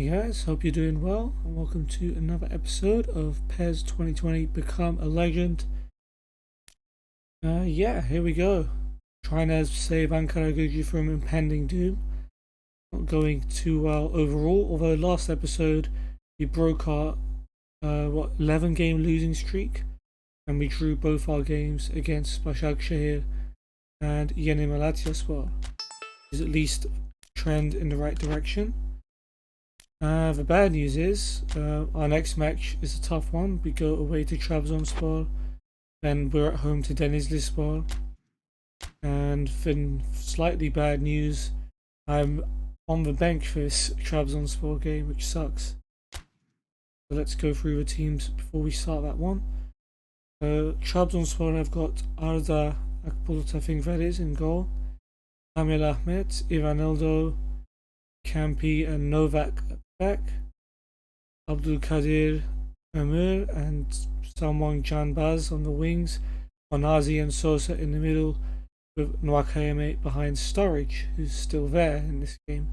Hey guys, hope you're doing well and welcome to another episode of PES 2020 Become a Legend. Here we go. Trying to save Ankara from impending doom. Not going too well overall, although last episode we broke our 11 game losing streak and we drew both our games against Başakşehir and Yeni Malatyaspor. Is at least trend in the right direction. The bad news is our next match is a tough one. We go away to Trabzon, then we're at home to Denizlispor. And then slightly bad news, I'm on the bench for this Trabzonspor game, which sucks. So let's go through the teams before we start that one. Trabzonspor, I've got Arda Akbulut, I think that is, in goal. Amir Ahmet, Ivanildo, Campi and Novak at the back. Abdulkadir Ömür and Salman Canbaz on the wings. Onazi and Sosa in the middle with Nwakayeme behind Sturridge, who's still there in this game.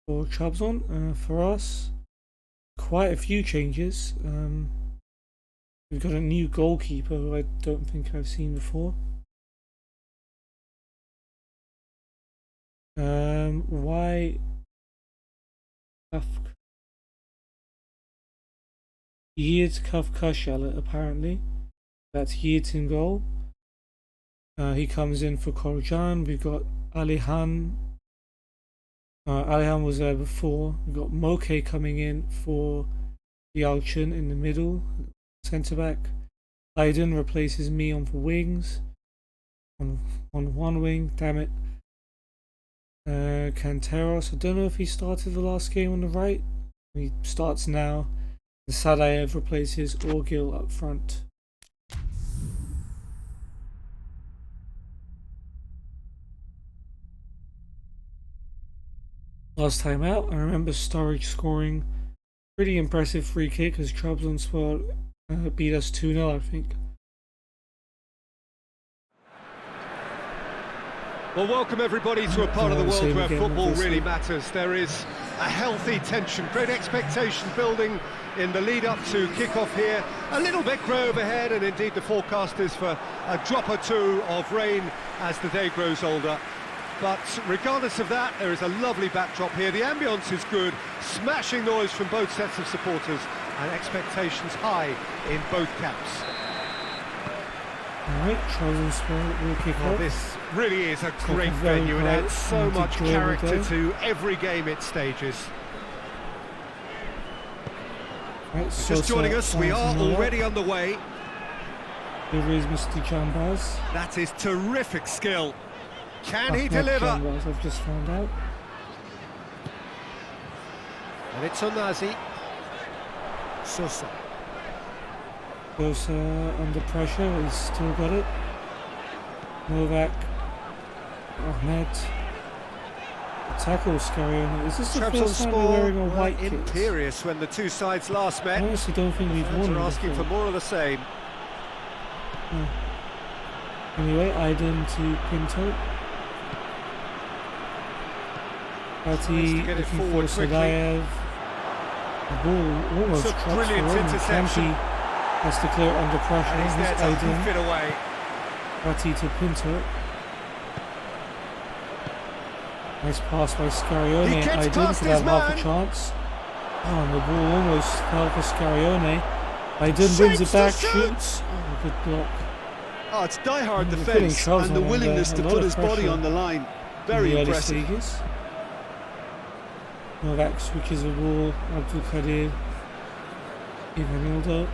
For Trabzon, for us, quite a few changes. We've got a new goalkeeper who I don't think I've seen before. Why Yiğit Kafkasyalı apparently. That's Yiğit in goal. He comes in for Korcan. We've got Alihan. Alihan was there before. We've got Moke coming in for Yalçın in the middle, centre back. Aydın replaces me on the wings. On one wing, damn it. Kanteros, I don't know if he started the last game on the right. He starts now. And Sadayev replaces Orgil up front. Last time out, I remember Sturridge scoring pretty impressive free kick as Trabzonspor beat us 2-0, I think. Well, welcome everybody to a part of the world where football really matters. There is a healthy tension, great expectation building in the lead-up to kick-off here. A little bit grey overhead, and indeed the forecast is for a drop or two of rain as the day grows older. But regardless of that, there is a lovely backdrop here. The ambience is good, smashing noise from both sets of supporters, and expectations high in both camps. Alright, Trabzonspor will kick off. This really is a great venue and adds so much character to every game it stages. Right, just joining us, we are already underway. Here is Mr. Canbaz. That is terrific skill. Can he deliver? Canbaz, I've just found out. And it's Onazi. Sosa. Sosa under pressure, he's still got it. Novak. Ahmed. Tackle Scarione. Is this the first time we're wearing a white kit? Imperious when the two sides last met. I honestly don't think we've won. They're asking for more of the same. Anyway, Aydın to Pinto. Fatih looking for Sadayev. The ball almost drops for Campi has to clear it under pressure. And he's there to hoof it away. Fatih to Pinto. Nice pass by Scarione. Aydın could have half a chance. Oh, and the ball almost fell for Scarione. Aydın wins it back, shoots. Oh, good block. Oh, it's die-hard defence and the willingness to put his body on the line. Very impressive. Stages. Novak switches the ball. Abdulkadir. Ivanildo.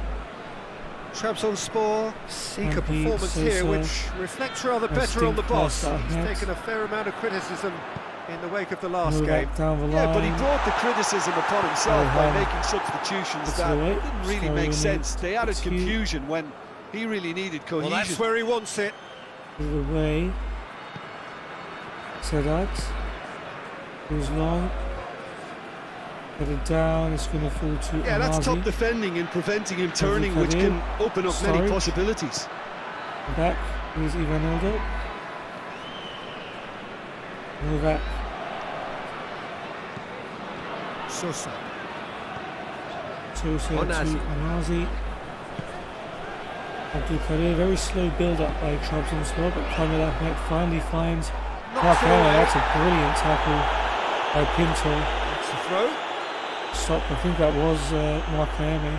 Trabzonspor seek a performance here which reflects rather better on the boss. He's taken a fair amount of criticism in the wake of the last game. Yeah, but he brought the criticism upon himself by making substitutions that didn't really make sense. They added confusion when he really needed cohesion. Well, that's where he wants it. Away. Sedat goes long. Get it down, it's going to fall to Yeah, Onazi. that's top defending and preventing him turning, which can open up many possibilities. Back is Ivanildo. Novak. Sosa. Sosa to Onazi. Onazi. Abdul Kadir, very slow build-up by Trabzon squad, but Kamil Ahmed finally finds Marcano. That's a brilliant tackle by Pinto. That's the throw. Stop, I think that was Marcano.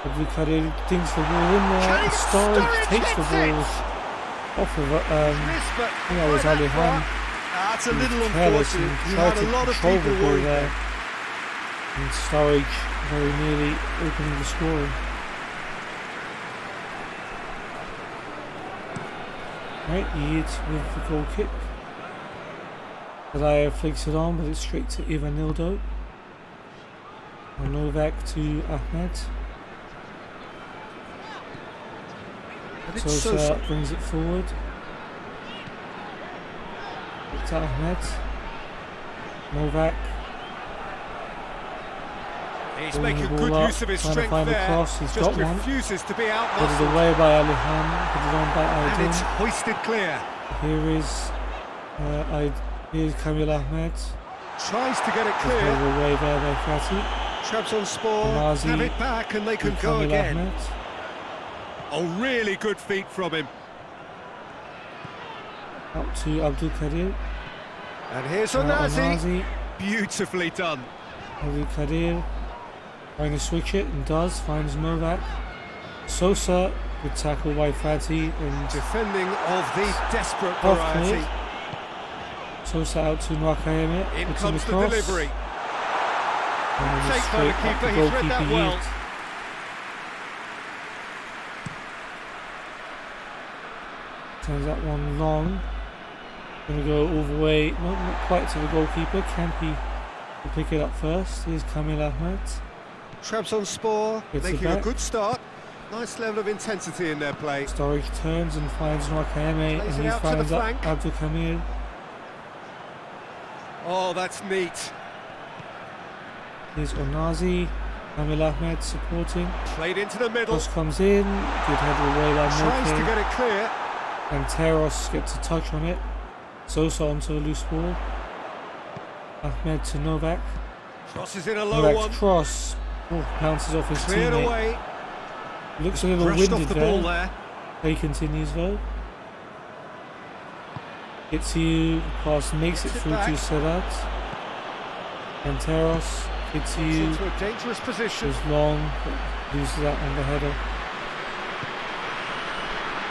Abdul Kadir digs the ball in there. Sturridge takes the ball off of, I think that was Alihan. That's a little unfortunate. He had a lot of people worried there. And Sturridge very nearly opening the scoring. Right, he hits with the goal kick. Zaya flicks it on, but it's straight to Ivanildo. And Novak to Ahmed. Sosa brings it forward. It's Ahmed. Novak. He's making good use of his strength there. Cross. He's got one. Refuses to be out. Put it away by Alihan. Put it on by Aydin. And it's hoisted clear. Here's Kamil Ahmed. Tries to get it clear. Away there by Fatih. Trabzonspor have it back and they can go again. Ahmed. Oh, really good feet from him. Out to Abdul Kadir. And here's Onazi. Beautifully done. Abdul Kadir trying to switch it and does. Finds Novak. Sosa, good tackle by Fatih. And defending of the desperate variety. Sosa out to Nwakayeme. In comes the delivery. Take by the keeper, he's read that well. Turns that one long. Gonna go all the way, not quite to the goalkeeper. Kampi will pick it up first. Here's Kamil Ahmed. Trabzonspor making a good start. Nice level of intensity in their play. Sturridge turns and finds Nwakayeme, and he finds Abdul Kamil. Oh, that's neat. Here's Onazi. Kamil Ahmed supporting. Played into the middle. Cross comes in. Good header away by Moke. Tries to get it clear. And Teros gets a touch on it. Sosa onto a loose ball. Ahmed to Novak. Crosses in a low Novak's one. Cross bounces off his Cleared teammate. Away. Looks a little Brushed winded off the there. ball there. He continues though. Gets you. Pass makes it through to Sedat. And Teros hits you. Into a dangerous position. Goes long, but loses that on the header.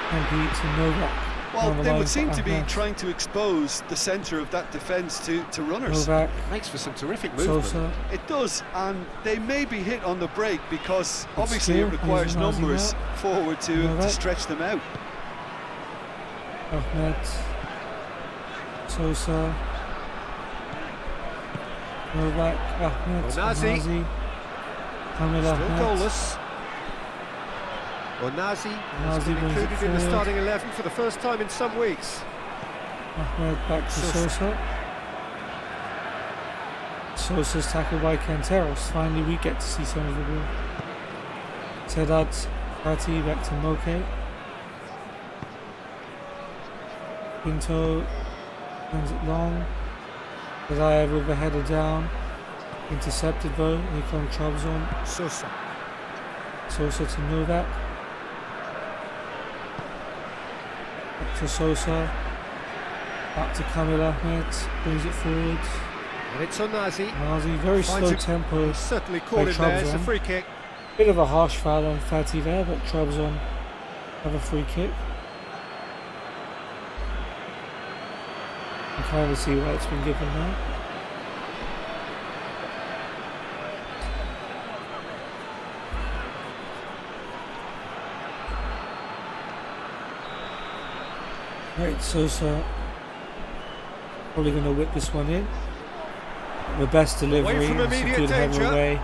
And beats Novak. Well, they would seem to be trying to expose the centre of that defence to runners. Novak. Makes for some terrific movement. Sosa. It does, and they may be hit on the break because obviously it requires numbers forward to stretch them out. Ahmed. Sosa. Novak. Ahmed. Onazi. Kamil Ahmed. Still goalless. Onazi has been included in the starting 11 for the first time in some weeks. Ahmed back to Sosa. Sosa's tackled by Canteros. Finally we get to see some of the ball. Sedat Fatih back to Moke. Pinto runs it long. Zayev with the header down. Intercepted though. Here comes Trabzon. Sosa. Sosa to Novak. Back to Sosa. Back to Kamil Ahmed. Brings it forward. And it's Onazi. Onazi, very slow tempo. Certainly caught him there. It's a free kick. Bit of a harsh foul on Fatih there, but Trabzon have a free kick. I can't really see why it's been given now. Right, Sosa probably going to whip this one in. The best delivery, it's a good header away.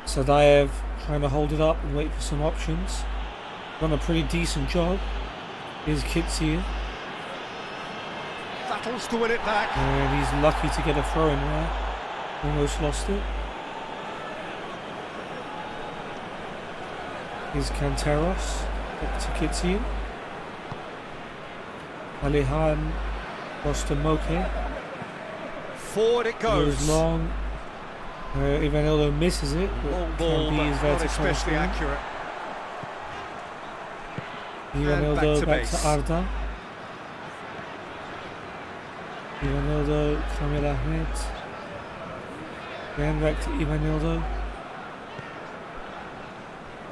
Sadayev trying to hold it up and wait for some options. Done a pretty decent job. Here's Kitsi. Battles to win it back. And he's lucky to get a throw in there. Almost lost it. Here's Canteros. Back to Kitsi. Alihan lost to Moke. Forward it goes. Long. Ivanildo misses it, Long but ball, Campy is but there not to especially cover. accurate. Ivanildo back to base. Arda. Ivanildo, Kamil Ahmed. Then back to Ivanildo.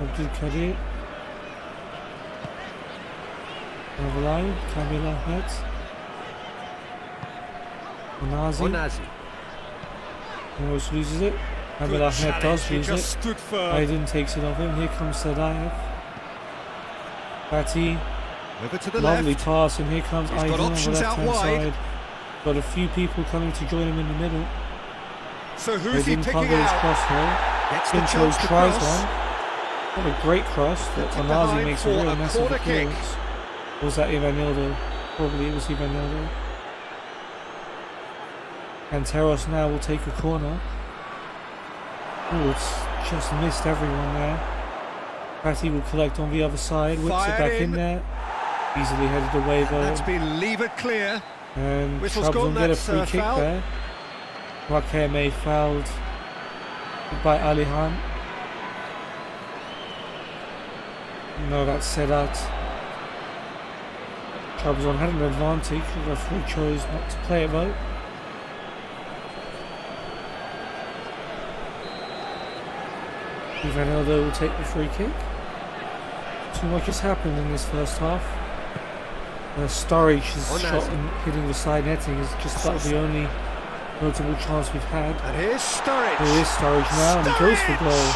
Abdul Kadir. Over line, Kamil Ahmed. Onazi. Almost loses it. Kamil Ahmed does lose it. Stood firm. Aydin takes it off him. Here comes Sadaev. Fatih. Over to the Lovely left. pass, and here comes He's got Aydin on the options left out hand wide. side. Got a few people coming to join him in the middle. So who's he Aydin picking can't get his out? cross hole. Gets the Pinto chance to tries cross. one. What a great cross, but Puts it Onazi behind makes a for real a massive corner kick. appearance. Or was that Ivanildo? Probably it was Ivanildo. And Teros now will take a corner. Oh, it's just missed everyone there. Fatih will collect on the other side, whips it back in there. Easily headed away though. That's been levered clear. And Whistle's gone, Trabzon get a that's free kick foul. there. Wakeme fouled by Alihan. No, that's Sedat. Trabzon had an advantage. The referee chose not to play it though. Ivanildo will take the free kick. Too much has happened in this first half. Sturridge's shot and hitting the side netting is just about the only notable chance we've had. And here's Sturridge. Here is Sturridge now, and he goes for goal.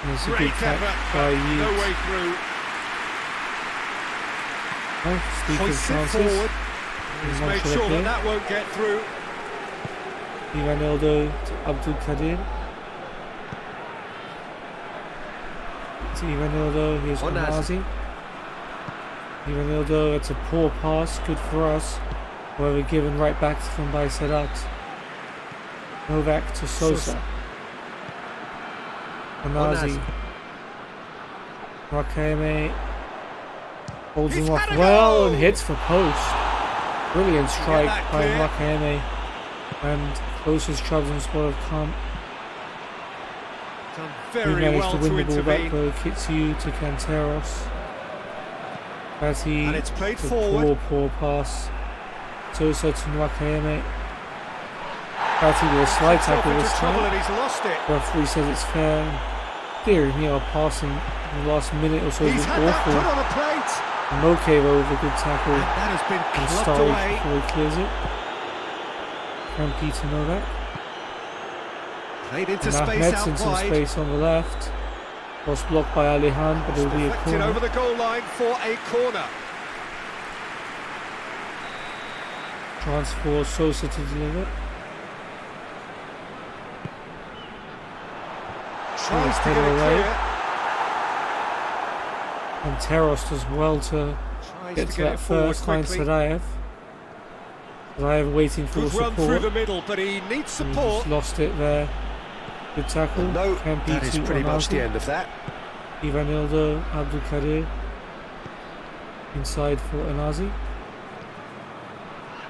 And it's a good Great catch effort, by but no Yeats. way through. Speaking of Hoists it chances, forward. He's made sure that that won't get through. Ivanildo to Abdul Kadir. To Ivanildo, here's Onazi. Ivanildo, it's a poor pass, good for us. However, given right back to him by Sedat. Novak to Sosa. Onazi. Wakeme holds him off well and hits for post. Brilliant strike by Wakeme. And closest Trabzon squad have come. Done He very managed well to win to the ball back intervene. though. Kitsu to Canteros. Fatih, And it's played the forward. poor pass. Sosa to Nwakayeme. Fatih with a slide tackle Into this trouble time. and he's lost it. Referee says it's fair. Dear me, our passing in the last minute or so has He's been had that put awful. on a plate. Moke over a good tackle. And that has been And clubbed Sturridge away. before he clears it. Campy to Novak. Played into And space Ahmed's out in some wide. space on the left. Was blocked by Alihan, but it'll be a Deflected over corner. the goal line for a corner. Chance for Sosa to deliver. Tries to headed get it away. clear. And Teros does well to Tries get to to get that it forward first line. quickly. Sadaev waiting for Good run through support. the middle, but he needs And he support. just lost it there. Good tackle. No, Campy that is to pretty much the Onazi. end of that. Ivanildo, Abdul Kadir. Inside for Onazi.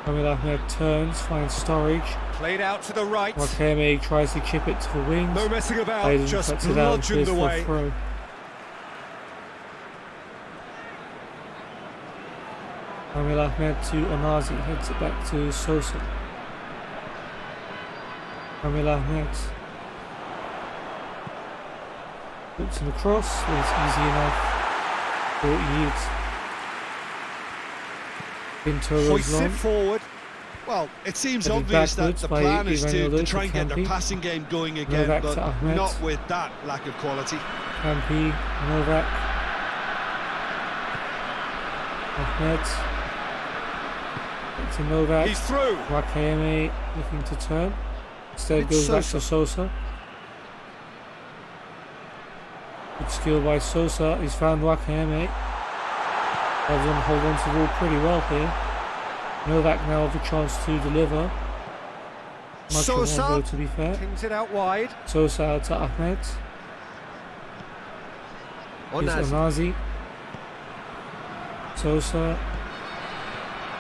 Kamil Ahmed turns, finds Sturridge. Played out to the right. Wakeme tries to chip it to the wings. No messing about, Aydin just cuts it out and bludgeoned clears for a away. throw. Kamil Ahmed to Onazi, heads it back to Sosa. Kamil Ahmed puts in the cross, but it's easy enough for Yeats. Pinto goes Hoists it long. forward. Well, it seems Headed obvious that backwards the by plan is Ivanildo to try and get their Campy. passing game going again, Novak to but Ahmed. not with that lack of quality. Campy, Novak. Ahmed. Back to Novak. He's through. Wakeme looking to turn. Instead It's goes back Sosa. to Sosa. Good skill by Sosa. He's found Wakeme. Trabzon hold on to the ball pretty well here. Novak now with a chance to deliver. Much of one Sosa though, to be fair. pings it out wide. Sosa out to Ahmed. Here's Onazi. Sosa.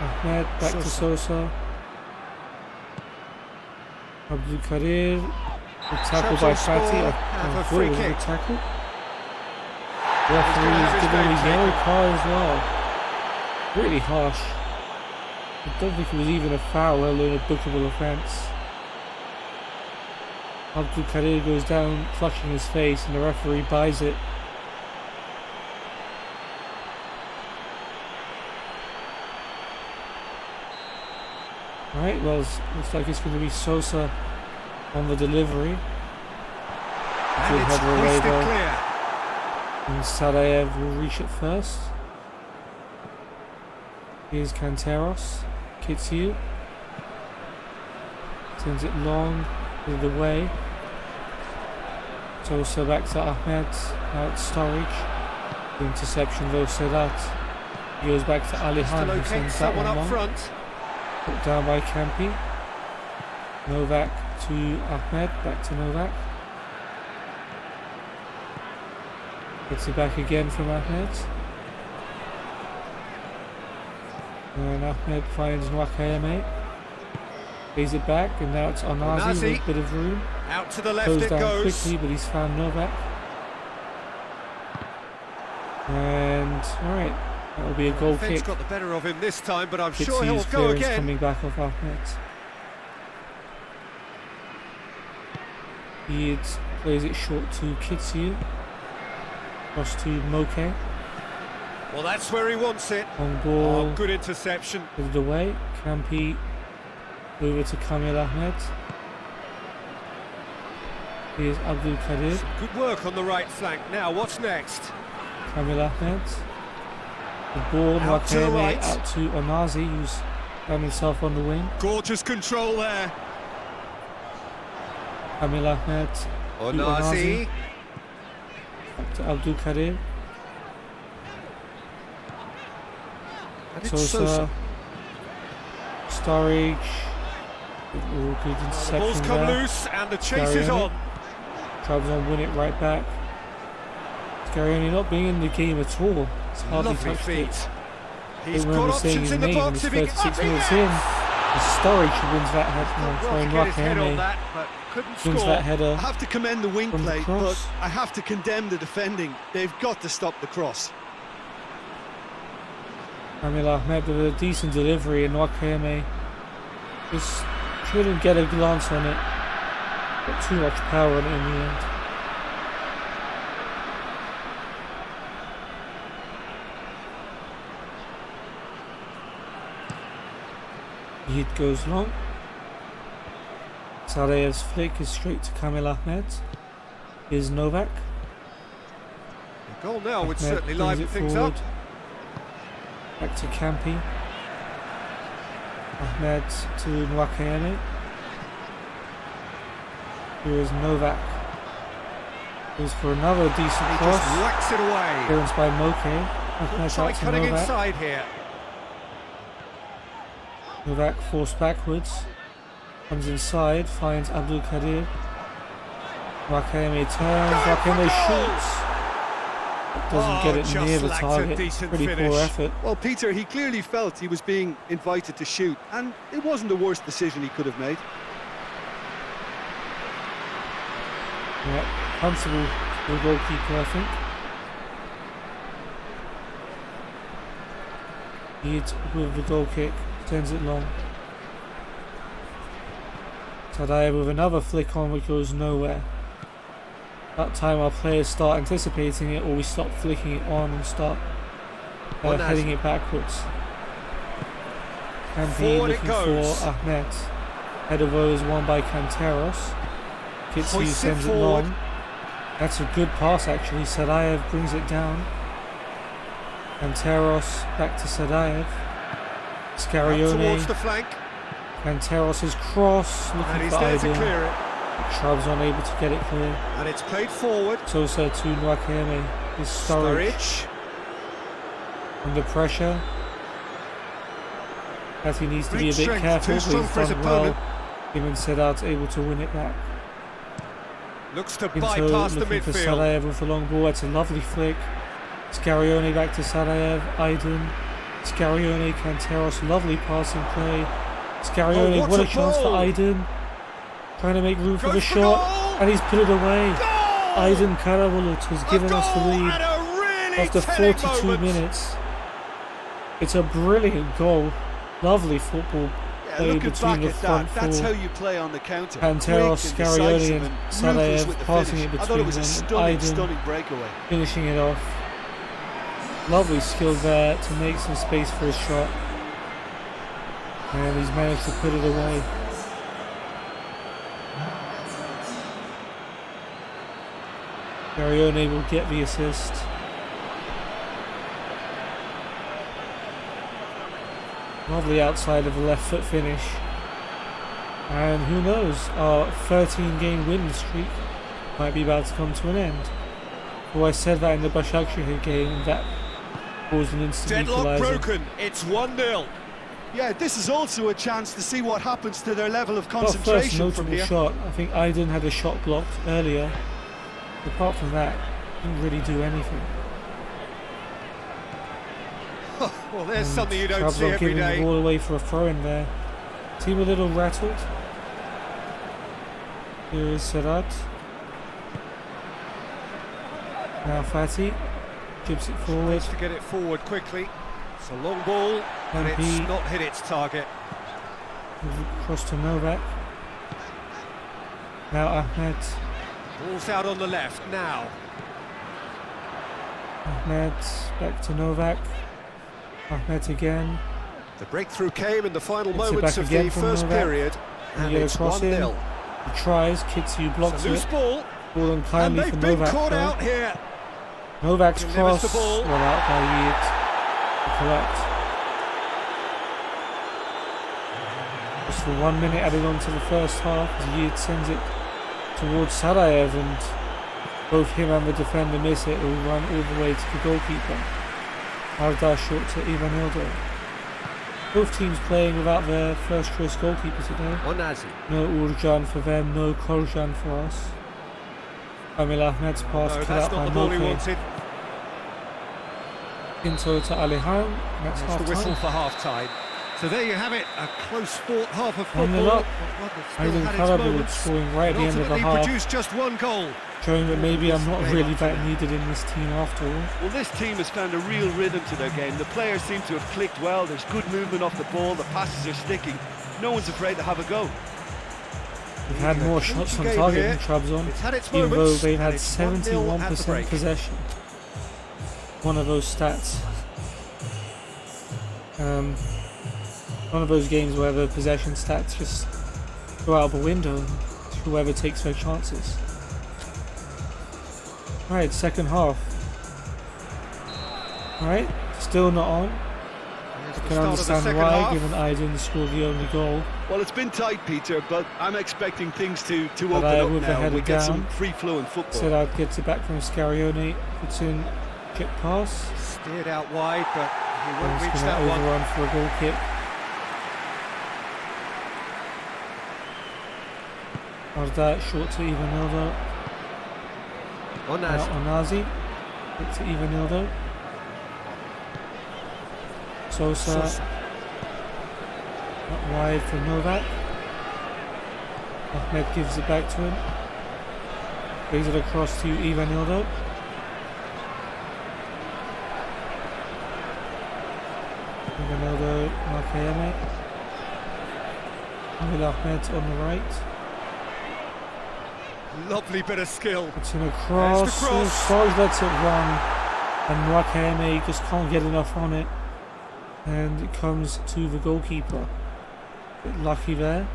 Ahmed back to Sosa. Abdul Kadir. Good tackle by Fatty. I thought it was a good tackle. Referee is giving a yellow card as well. Really harsh. I don't think it was even a foul, let alone a bookable offence. Abdul Kadir goes down, clutching his face, and the referee buys it. Right, well, looks like it's going to be Sosa on the delivery. And it's hoisted clear. And Sadayev will reach it first. Here's Kanteros. Kitsiu. Sends it long, out of the way. Sosa back to Ahmed. Out Sturridge. The interception though, so that he goes back to Alihan, who sends that one up front. Put down by Campi. Novak to Ahmed, back to Novak. Gets it back again from Ahmed. And Ahmed finds Nwakayeme. Plays it back, and now it's Onazi with a bit of room. Out to the left Goes it down goes. quickly, but he's found Novak. And, alright. That will be a goal kick. Got the better of him this time, but I'm sure Kitsiu's he'll go again. Coming back off Ahmed. He plays it short to Kitsiu. Cross to Moke. Well, that's where he wants it. On ball. Oh, good interception. Put it away. Campi over to Kamil Ahmed. Here's Abdul Kadir. Good work on the right flank. Now, what's next? Kamil Ahmed. The ball, Out to the right. Out to Onazi, who's found himself on the wing. Gorgeous control there. Kamil Ahmed. Onazi. Back to Abdul Kadir. Sosa. Sturridge. Good interception. The ball's come there. loose and the chase is on. Trabzon win it right back. Scarioni not being in the game at all. It's hardly Lovely touched feet. it. He's got options in the box if he can. 36 minutes in. Sturridge wins that header. Wins that header. I have to commend the wing play, but cross. I have to condemn the defending. They've got to stop the cross. Kamil Ahmed with a decent delivery, and Nwakayeme just couldn't get a glance on it. Got too much power on it in the end. It goes long. Sadayev's flick is straight to Kamil Ahmed. Here's Novak. The goal now would Ahmed certainly brings liven it things forward. up. Back to Campi. Ahmed to Nwakayeme. Here is Novak. Goes for another decent He cross. just whacks it away. Clearance by Moke. Ahmed Try out to cutting Novak. inside here. Novak forced backwards. Comes inside, finds Abdul Kadir. Nwakayeme turns, Nwakayeme shoots. Doesn't get it near the target. Pretty poor effort. Well, Peter, he clearly felt he was being invited to shoot, and it wasn't the worst decision he could have made. Yeah, comfortable for the goalkeeper, I think. He hits with the goal kick, sends it long. Sadayev with another flick on which goes nowhere. That time our players start anticipating it, or we stop flicking it on and start heading it backwards. Campi looking for Ahmed. Header is won by Kanteros. Kitsiu sends it long. That's a good pass actually. Sadayev brings it down. Kanteros back to Sadayev. Scarione. Towards the flank. Kanteros' cross, looking for there to Aydin. clear it. Trabzon able to get it clear. And it's played forward. Sosa to Nwakayeme. Is Sturridge under pressure. As he needs to be a bit careful, but he's done well. Him and Sedat's able to win it back. Looks to Pinto bypass the looking for midfield. Sadayev with a long ball. That's a lovely flick. Scarione back to Sadayev. Aydin. Scarione, Kanteros. Lovely passing play. Scarione, what a chance for Aydin. trying to make room for the Goes for shot, goal! and he's put it away. Goal! Aydin Karabulut has given us the lead Really after 42 minutes. It's a brilliant goal. Lovely football played between the front four. That's how you play on the counter. Panteros, Scarioli and Sadaev passing it between them. Stunning breakaway. Finishing it off. Lovely skill there to make some space for his shot. And he's managed to put it away. Scarioli will get the assist. Lovely outside of the left foot finish. And who knows, our 13-game win streak might be about to come to an end. Well, I said that in the Başakşehir game, that caused an instant deadlock equaliser. broken, it's 1-0. Yeah, this is also a chance to see what happens to their level of Well, first concentration from notable here. shot, I think Aydin had a shot blocked earlier. Apart from that, didn't really do anything. Well, there's something you don't Trabzon see every giving day. the ball away for a throw in there. Team a little rattled. Here is Serhat. Now Fatih chips it forward. Needs to get it forward quickly. It's a long ball, and it's MP. not hit its target. Across to Novak. Now Ahmed. Ball's out on the left now. Ahmed back to Novak. Ahmed again. The breakthrough came in the final Gets it moments back of again the from first Novak. period, and Get it's across 1-0. in. He tries, Kitsu blocks It's a loose it. ball, Ball and unkindly they've for been Novak. caught though. out here. Novak's Delivers cross, the ball. well out by Yiğit. Collect. Just for 1 minute added on to the first half, as Yiğit sends it towards Sadaev, and both him and the defender miss it. It will run all the way to the goalkeeper. Arda short to Ivanildo. Both teams playing without their first choice goalkeeper today. Onazi. No Urcan for them, no Korjan for us. Kamil Ahmed's pass No, cut that's out not by the ball he Moke. wanted. Into to Alihan. That's That's half the whistle time. for half-time. So there you have it, a close fought half of 1-0 football. up. but one that still Aydin had its Karabulut moments, scoring right at and the end of the ultimately half, produced just one goal. showing that maybe I'm not This really game that needed in this team after all. Well, this team has found a real rhythm to their game. The players seem to have clicked well. There's good movement off the ball. The passes are sticking. No one's afraid to have a go. We've had more shots on target than Trabzon, It's had its even though moments, they've and had it's 1-0 at the 71% break. possession. One of those stats. One of those games where the possession stats just go out the window, and whoever takes their chances. Right, second half. Right, still not on. Here's I the can start of the understand second why, half. given Aydin scored the only goal. Well, it's been tight, Peter, but I'm expecting things to open I up with the now. header We get some down. free-flowing football. Serhat gets it back from Scarioli, puts in chip pass. Steered out wide, but he And won't it's reach going to that one. overrun for a goal kick. Arda short to Ivanildo. Onazi. Onazi. Back to Ivanildo. Sosa. Out wide for Novak. Ahmed gives it back to him. Brings it across to Ivanildo. Ivanildo, Markayeme. Kamil Ahmed on the right. Lovely bit of skill. It's in a cross. There's the cross. Sarge lets it run, and Markayeme just can't get enough on it. And it comes to the goalkeeper. Bit lucky there.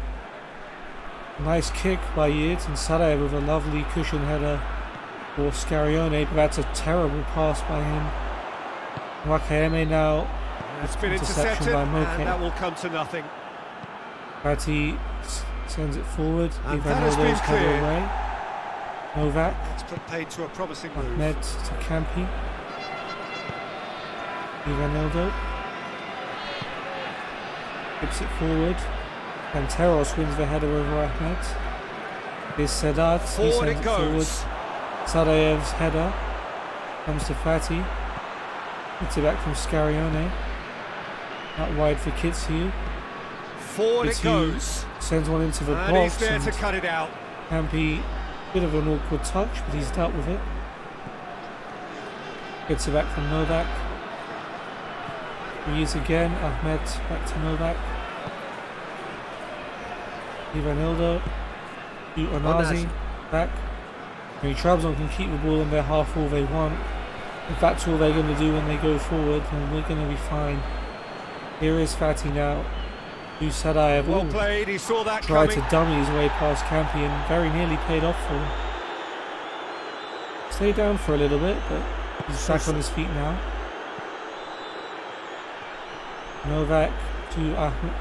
Nice kick by Yiğit, and Sadaev with a lovely cushion header for Scarioli, but that's a terrible pass by him. Markayeme now. It's been Interception intercepted, by Moke. and that will come to nothing. Fatih sends it forward. And that has been Ivanildo's header cleared. away. Novak. It's put paid to a promising move. Ahmed to Campi. Ivanildo. Tips it forward. Panteros wins the header over Ahmed. Here's Serhat. He Forward sends it it forward. goes. Sadaev's header comes to Fatih. Gets it back from Scarioli. Out wide for Kitsu. Forward it goes. Sends one into the and box. He's there to cut it out. Campy, bit of an awkward touch, but he's dealt with it. Gets it back from Novak. He is again. Ahmed back to Novak. Ivanildo. To Onazi. Back. I mean, Trabzon can keep the ball in their half all they want. If that's all they're going to do when they go forward, then we're going to be fine. Here is Fatih now. Who said I have well played, he saw that tried coming. to dummy his way past Campy and very nearly paid off for him. Stayed down for a little bit, but he's back on his feet now. Novak to Ahmed.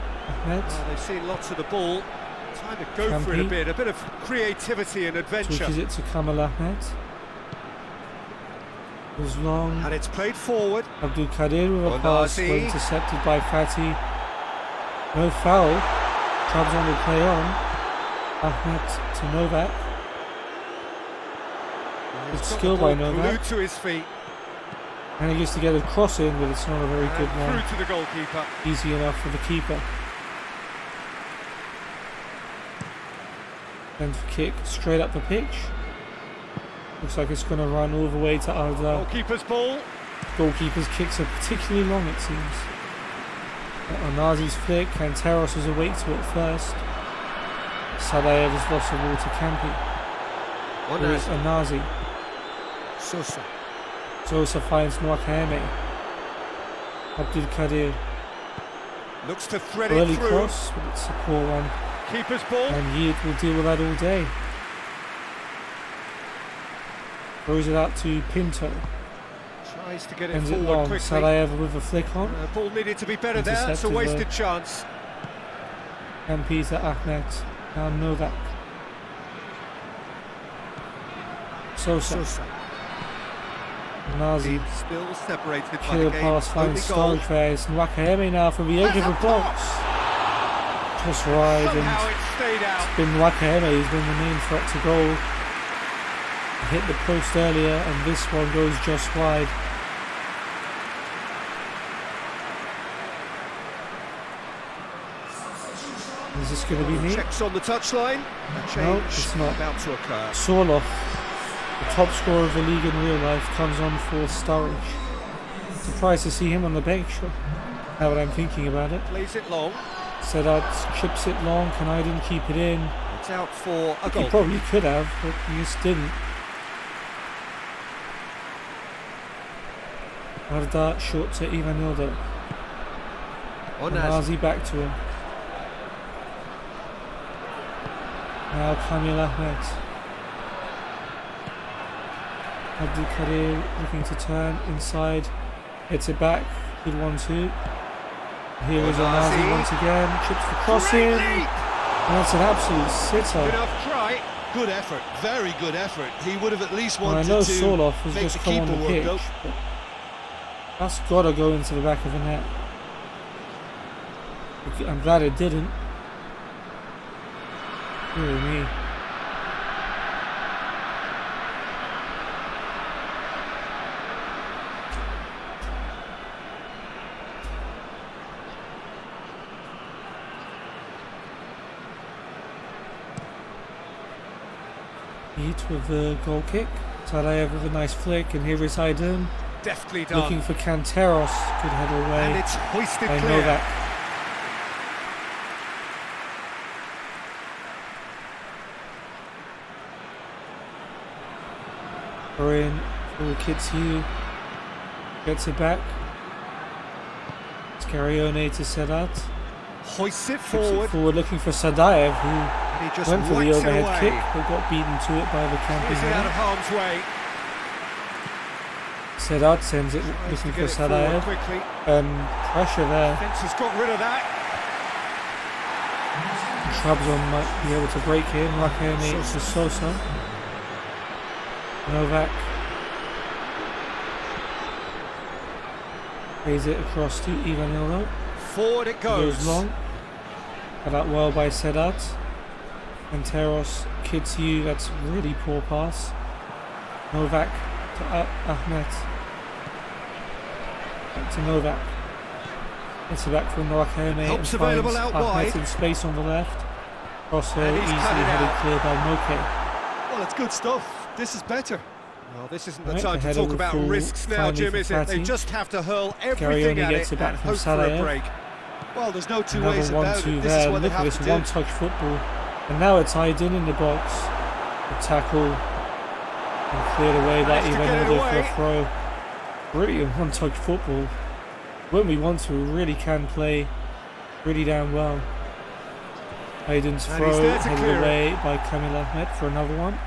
Oh, they've seen lots of the ball. Time to go for it a bit of creativity and adventure. Switches it to Kamal Ahmed. Was long. And it's played forward. Abdul Kadir with a pass, intercepted by Fatih. No foul. Trabzon will play on. Ahmed to Novak. Good skill by Novak. Glued to his feet. And he gets to get a cross in, but it's not a very good one. Through to the goalkeeper. Easy enough for the keeper. And kick straight up the pitch. Looks like it's going to run all the way to Arda. Goalkeeper's ball. Goalkeeper's kicks are particularly long, it seems. Onazi's flick, Kanteros was awake to it first. Sadayev has lost the ball to Campy. There is Onazi. Sosa finds Nwakeme. Abdul Kadir. Looks to thread it early through. Cross, but it's a poor one. Keeper's ball. And Yid will deal with that all day. Throws it out to Pinto. Tries to get it Ends forward it long. quickly. Sadayev with a flick on. Ball needed to be better there. That's a wasted chance. And Peter Ahmed. Now Novak. Sosa. Nazi. Still separated by Killer the game. pass finds storage phase. Nwakeme now from the edge of the box. Just wide, Somehow it stayed out. It's been Nwakeme who's been the main threat to goal. Hit the post earlier, and this one goes just wide. Is this going to be me? Checks on the touchline. No, it's not. About to occur. Sorloth, the top scorer of the league in real life, comes on for Sturridge. Surprised to see him on the bench, now that I'm thinking about it. Plays it long. Sedat chips it long, Kanai didn't keep it in. It's out for a goal. He probably could have, but he just didn't. Arda short to Ivanildo. Onazi back to him. Now Kamil Ahmed. Abdul Kadir looking to turn inside. Hits it back. Good 1-2. Here is Onazi once again. Chips the cross in. And that's an absolute sitter. Enough try. Good effort. Very good effort. He would have at least wanted I know to Sorloth has make just the come on keeper the pitch, work. but that's got to go into the back of the net. I'm glad it didn't. Dear me. Heat with the goal kick. Sadayev with a nice flick, and here is Aydin. Deftly done. Looking for Kanteros. Good header away. And it's hoisted I clear. know that. In for Kids Hugh. Gets it back. Scarione to Sedat. Hoists it Forward. forward. It forward looking for Sadayev, who And he just went for the whacks it overhead away. kick but got beaten to it by the Campy Is it out of header. harm's way? Sedat sends it Tries looking to for get it forward Sadayev. quickly. Pressure there. Fence has got rid of that. Trabzon might be able to break in. Rakene to Sosa. Novak. Plays it across to Ivanildo. Forward it goes. Goes long. Cut out well by Sedat. And Teros Kids you. That's really poor pass. Novak to Ahmed. Back to Novak. It's a back from Nwakeme and Helps finds available out Ahmed wide. in space on the left. Also And he's easily cut it headed out. clear by Moke. Well, it's good stuff. This is better. Well, this isn't the Right, time the to header talk will about fall risks now, finally Jim, for is it? They Fati. just have to hurl everything Garioni at gets it it back and from hope for a Salaev. break. Well, there's no two Another ways about 1-2 it. This there. is what Look they at have this to do. one-touch football. And now it's Aydin in the box. The tackle. And cleared away by Managed to get it Ivanildo for a away. throw. Brilliant one-touch football. When we want to, we really can play really damn well. Aydin's And throw he's there to headed clear it. away by Kamil Ahmed for another one.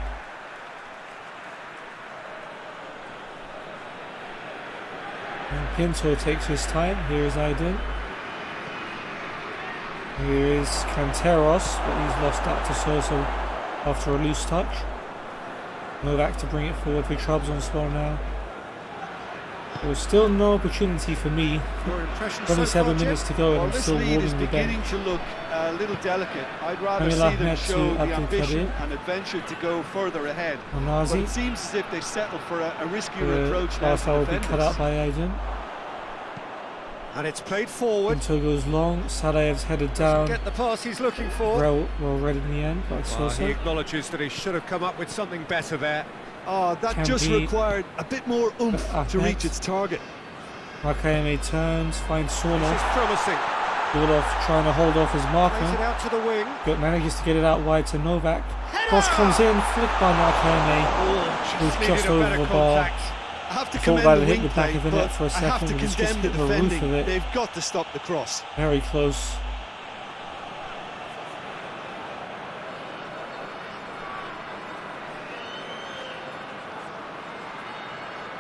And Pinto takes his time. Here is Aydin. Here is Canteros, but he's lost that to Sosa after a loose touch. Novak to bring it forward for Trabzonspor now. There was still no opportunity for me. Your impression 27 so far, minutes Jeff? to go and Well, I'm this still lead is warming the beginning bench. to look a little delicate. I'd rather Kamil see them Ahmed show to the Abdul ambition Kadir. and adventure to go further ahead. But Onazi. it seems as if they settle for a riskier approach now Last to will be cut defenders. out by Aydin. And it's played forward. Pinto goes long. Salaev's headed down. Get the pass he's looking for. Well read in the end by Well, Sosa. he acknowledges that he should have come up with something better there. Oh, that Can just be. required a bit more oomph to Ahmed. reach its target. Wakayeme turns, finds This Sorloff. is promising. Sorloff trying to hold off his Plays it marker. out to the wing. But manages to get it out wide to Novak. Cross comes in, flicked by Wakayeme. Oh, It was needed just a over better the bar. contact. I have to Thought commend that the had hit wing the back play, of the net but for a I have second, to but it's condemn just the hit the roof defending. of it. They've got to stop the cross. Very close.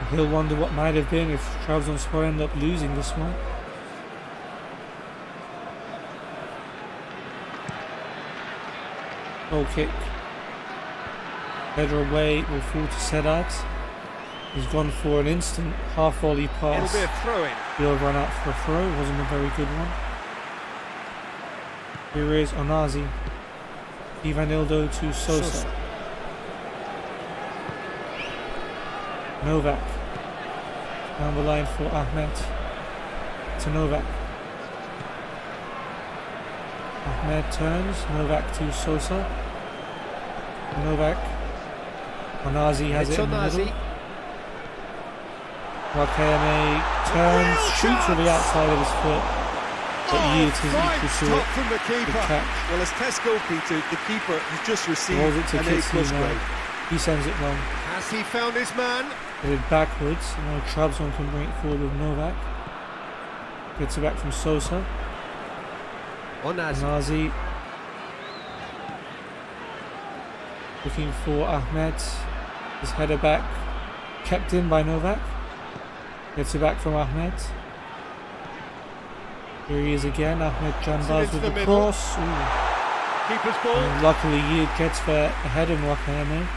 He'll wonder what might have been if Trabzonspor end up losing this one. Goal kick. Header away will fall to Sedat. He's gone for an instant half volley It'll pass. be a throw-in. He'll run out for a throw. It wasn't a very good one. Here is Onazi. Ivanildo to Sosa. Novak. Down the line for Ahmed. To Novak. Ahmed turns. Novak to Sosa. Novak. Onazi has It's it in the Onazi. middle. Wakayeme turns, shoots with the outside of his foot, but yields his fine equal to stop it. from the Good keeper. catch. Well, as test goalkeeper, the keeper has just received Rolls it to an Kitsu A+ now. grade. He sends it long. Has he found his man? Headed backwards. Now Trabzon can bring it forward with Novak. Gets it back from Sosa. Onazi. Onazi. Looking for Ahmed. His header back. Kept in by Novak. Gets it back from Ahmed. Here he is again. Ahmed Janbaz into with the the middle. cross. Ooh. Keeper's ball. And luckily Yid gets there ahead of Wakayeme.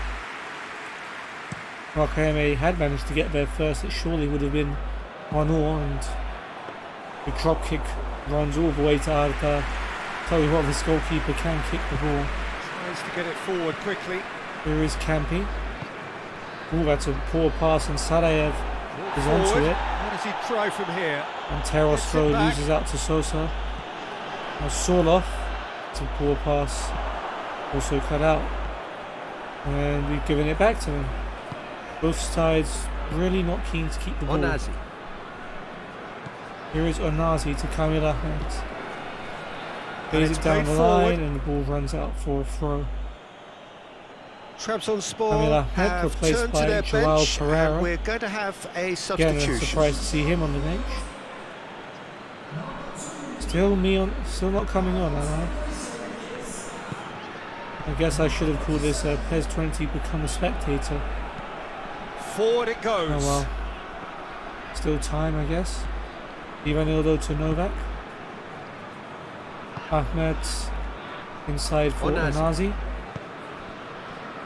Wakayeme had managed to get there first. It surely would have been 1-1, and the drop kick runs all the way to Arda. Tell you what, this goalkeeper can kick the ball. Tries to get it forward quickly. Here is Campi. Oh, that's a poor pass, and Sarajev is onto Forward. it. What does he try from here? And Teros Gets it throw back. loses out to Sosa. Now Sorloff. It's a poor pass. Also cut out. And we've given it back to him. Both sides really not keen to keep the ball. Onazi. Here is Onazi to Kamil Ahmed. And Plays it's it down played the line forward. and the ball runs out for a throw. Kamil Trabzonspor Ahmed have replaced turned to by their Joao bench, Pereira. and we're going to have a Again, substitution. I'm surprised to see him on the bench. Still not coming on, am I? I guess I should have called this PES 20 become a spectator. Forward it goes. Oh well. Still time, I guess. Ivanildo to Novak. Ahmed inside for Onazi. Onazi.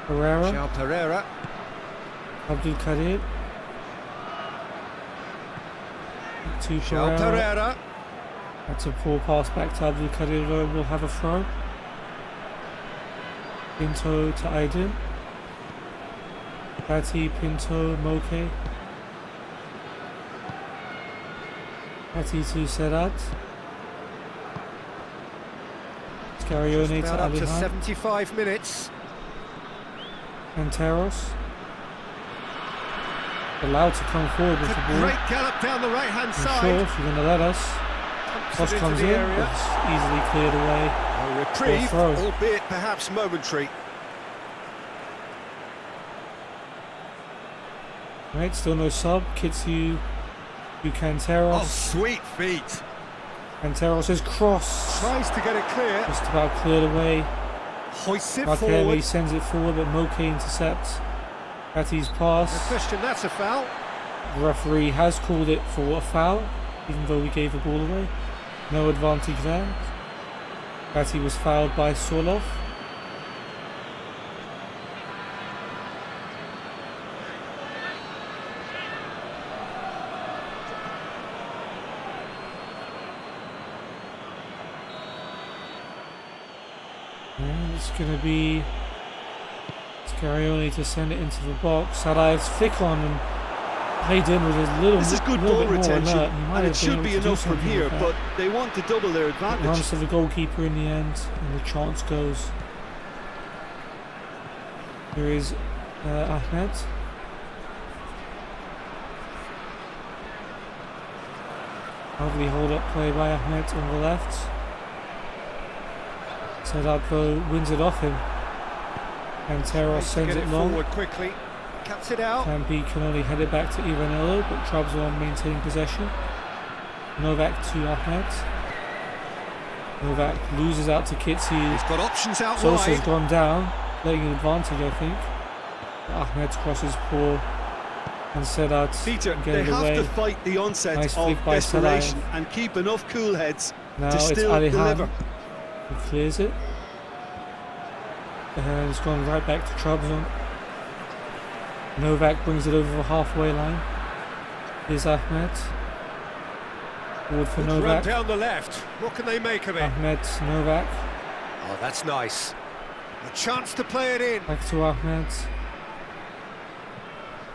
Pereira. Joao Pereira. Abdul Kadir. To Joao Pereira. Pereira. That's a poor pass back to Abdul Kadir. Will have a throw. Pinto to Aydin. Fati, Pinto, Moke. Fati to Sedat. Scarione to up to Alihan. 75 minutes. Anteros. Allowed to come forward with the ball. Great gallop down the right-hand side. Sure, if you're going to let us. Cross comes in, but it's easily cleared away. A reprieve, albeit perhaps momentary. Right, still no sub. Kitsu, Bucanteros. Oh, sweet feet. Anteros' cross. Tries to get it clear. Just about cleared away. Hoists it Rakemi forward. sends it forward, but Moke intercepts Gati's pass. No question, that's a foul. The referee has called it for a foul, even though we gave the ball away. No advantage there. Gatti was fouled by Sorloth. And it's going to be Scarione to send it into the box. Sadaev's flick on and played in with a little. This is good ball retention, and it should be enough from here, but they want to double their advantage. It runs to the goalkeeper in the end, and the chance goes. Here is Ahmed. Lovely hold-up play by Ahmed on the left. Sedat though wins it off him. And Teros sends it long. Forward quickly. Cuts it out. Campi can only head it back to Ivanillo, but Trabzon maintaining possession. Novak to Ahmed. Novak loses out to Kitsi. He's got options out Sosa's wide. gone down, playing an advantage, I think. Ahmed's cross is poor. And Sedat Peter, getting they have away. to fight the onset Nice of flick by desperation Sadaev. and keep enough cool heads Now to it's still Alihan deliver. who clears it. And it's gone right back to Trabzon. Novak brings it over the halfway line. Here's Ahmed. Forward for Good run Novak. down the left. What can they make of it? Ahmed, Novak. Oh, that's nice. A chance to play it in. Back to Ahmed.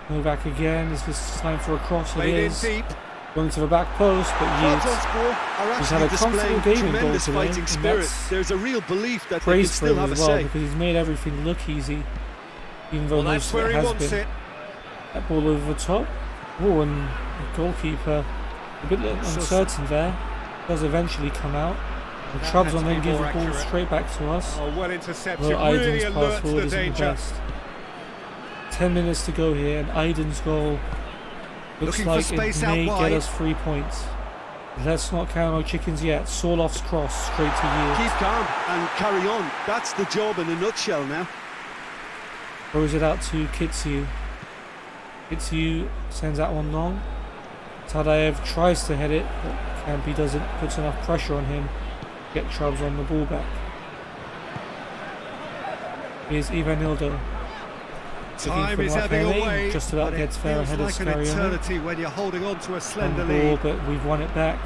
Novak again. Is this time for a cross? It Played in is. deep. Going to the back post, but yields. He's had a comfortable game in goal tremendous today. fighting and spirit. that's There's a real belief that they can praise for still him have a as well, say. because he's made everything look easy, even though Well, most that's of where it he has wants been. it. That ball over the top. Oh, and the goalkeeper a bit uncertain there. Does eventually come out. And That had to Trabzon be then gives the more ball accurate. straight back to us. Oh, well intercepted. Well, Really Aiden's pass alert to forward the isn't the danger. best. 10 minutes to go here, and Aiden's goal looks Looking for like space it out may get wide. us 3 points. Let's not count our chickens yet. Sorloth's cross straight to yield. Keep calm and carry on. That's the job in a nutshell now. Throws it out to Kitsu. Kitsu sends that one long. Tadaev tries to head it, but Campi doesn't, puts enough pressure on him to get Trabzon the ball back. Here's Ivanildo. Time is ebbing away. Just about but gets it fair feels ahead of like an Scarione. eternity when you're holding on to a slender On the ball, lead. but we've won it back.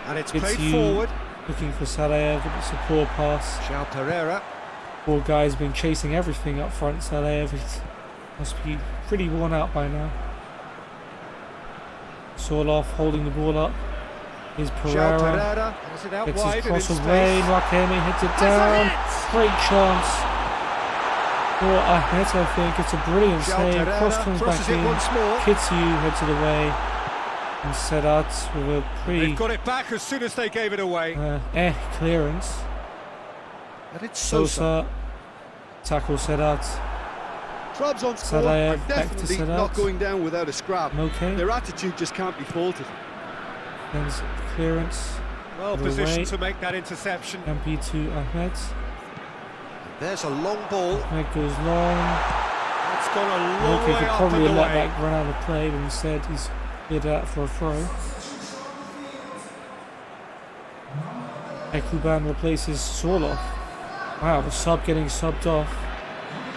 And it's played Kitsu forward. looking for Sadaev, but it's a poor pass. João Pereira. Poor guy's been chasing everything up front. Sadaev must be pretty worn out by now. Sorloth holding the ball up. Here's João Pereira. Pereira has it out Gets wide his and in cross space. away. Rakemi hits it down. Great chance for Ahmed, I think. It's a brilliant João save. Pereira Cross comes crosses back it in. once more. Kitsu heads it away. And Sedat with a pretty They've got it back as soon as they gave it away. clearance. But it's Sosa tackles Sedat. Trabzon's score Sadaev are back to definitely Sedat. not going down without a scrap. Okay. Their attitude just can't be faulted. And clearance. Well Away. positioned to make that interception. MP to Ahmed. There's a long ball. Ahmed goes long. It's gone a long Okay, way could up probably and let away. that run out of play, but instead he's cleared that for a throw. Ekuban replaces Sorloth. Wow, the sub getting subbed off.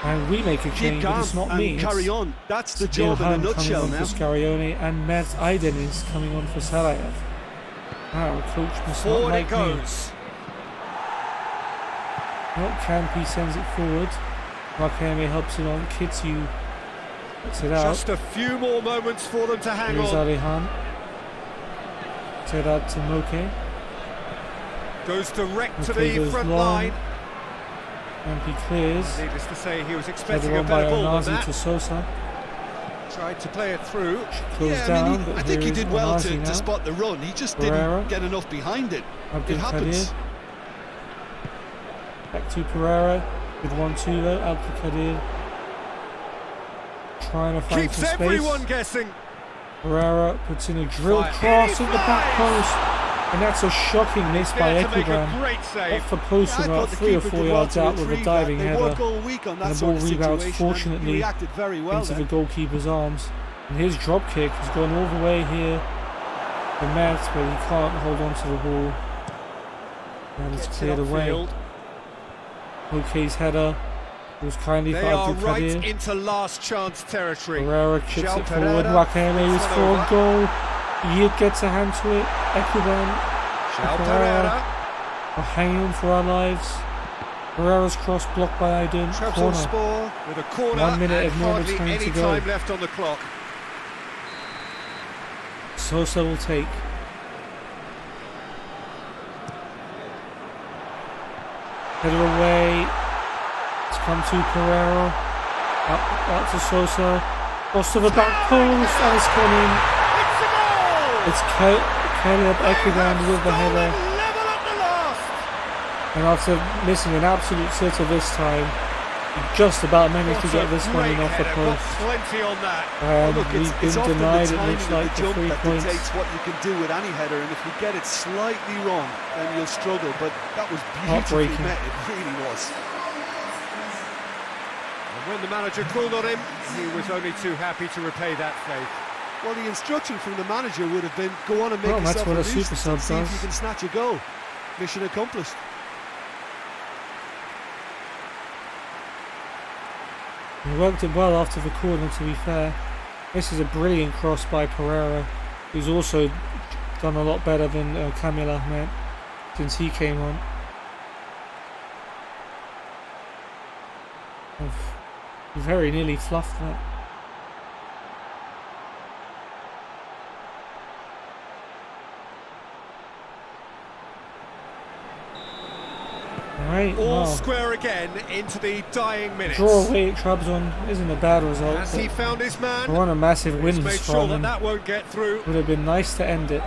And we make a Keep change, but calm it's not and me. carry It's on. That's the Ilhan job in a coming nutshell on now. for Scarione, and Mert Aydin is coming on for Sadaev. Wow, coach must not Forward like it me. goes. Well, Campi sends it forward. Rakemi helps it on. Kitsu puts it out. Just a few more moments for them to hang Here's on. Alihan. Set out to Moke. Goes direct to the front line. Campi clears. Needless to say, he was expecting a by better ball than Onazi that. to Sosa. Tried to play it through. Down, I think he did well to spot the run. He just Pereira. didn't get enough behind it. It happens. Back to Pereira with 1-2 though. Abdelkadir trying to find Keeps some space. everyone guessing. Pereira puts in a drill cross at the back post, and that's a shocking miss by Ekubran. Off the post from about 3 or 4 yards out with a diving header, and the ball rebounds fortunately into the goalkeeper's arms. And his drop kick has gone all the way here to Matt, but he can't hold on to the ball, and it's cleared away. Okay's header was kindly for Abdelkadir. Right into last chance territory. Pereira kicks it forward. Wakeme is for a goal. Yid gets a hand to it. Ekuban. Pereira are hanging on for our lives. Pereira's cross blocked by Aydin. Corner. With a corner. 1 minute of normal hardly time any to go. time left on the clock. Sosa will take. Header away. It's come to Pereira. Out to Sosa. Cross to the back post, and it's gone in. It's a goal! It's Caleb Ekuban with the header. Level at the last. And after missing an absolute sitter this time, he just about managed to get this one in off the post. Plenty on that. We've been denied, it looks like, the 3 points. Dictates what you can do with any header, and if you get it slightly wrong, then you'll struggle. But that was beautifully met. It really was. And when the manager called on him, he was only too happy to repay that faith. Well, the instruction from the manager would have been, go on and make yourself that's what a nuisance super sub and see if does. you can snatch a goal. Mission accomplished. He worked it well after the corner, to be fair. This is a brilliant cross by Pereira, who's also done a lot better than Kamil Ahmed since he came on. He very nearly fluffed that. Right, All square again into the dying minutes. Draw away at Trabzon isn't a bad result. Has he found his man? We're on a massive win Made from sure that won't get through. Would have been nice to end it.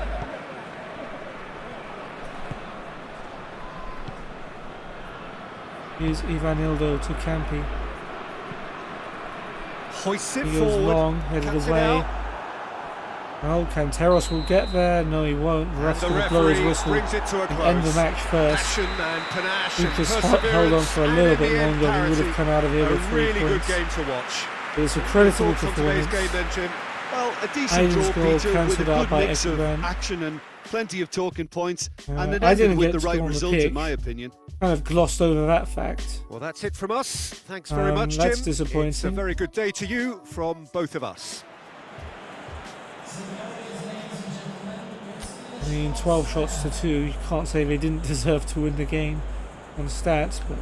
Here's Ivanildo to Campi. Hoists it He goes forward. long, headed away. Oh, Canteros will get there. No, he won't. The ref's going to blow his whistle brings it to a close. and end the match first. Passion and panache He and just perseverance, held on for a little and bit in the end, longer. He would have come out of here a with 3 really points. good game to watch. It's a creditable Thoughts on today's performance. game then, Jim? Well, a decent Aydin's draw, goal Peter, with a cancelled out good by mix of Ekuban. action and plenty of talking points, and it I ended didn't with get the to right go on the result, pitch. in my opinion. Kind of glossed over that fact. Well, that's it from us. Thanks very much, Jim. That's disappointing. It's a very good day to you from both of us. I mean, 12 shots to 2. You can't say they didn't deserve to win the game on stats, but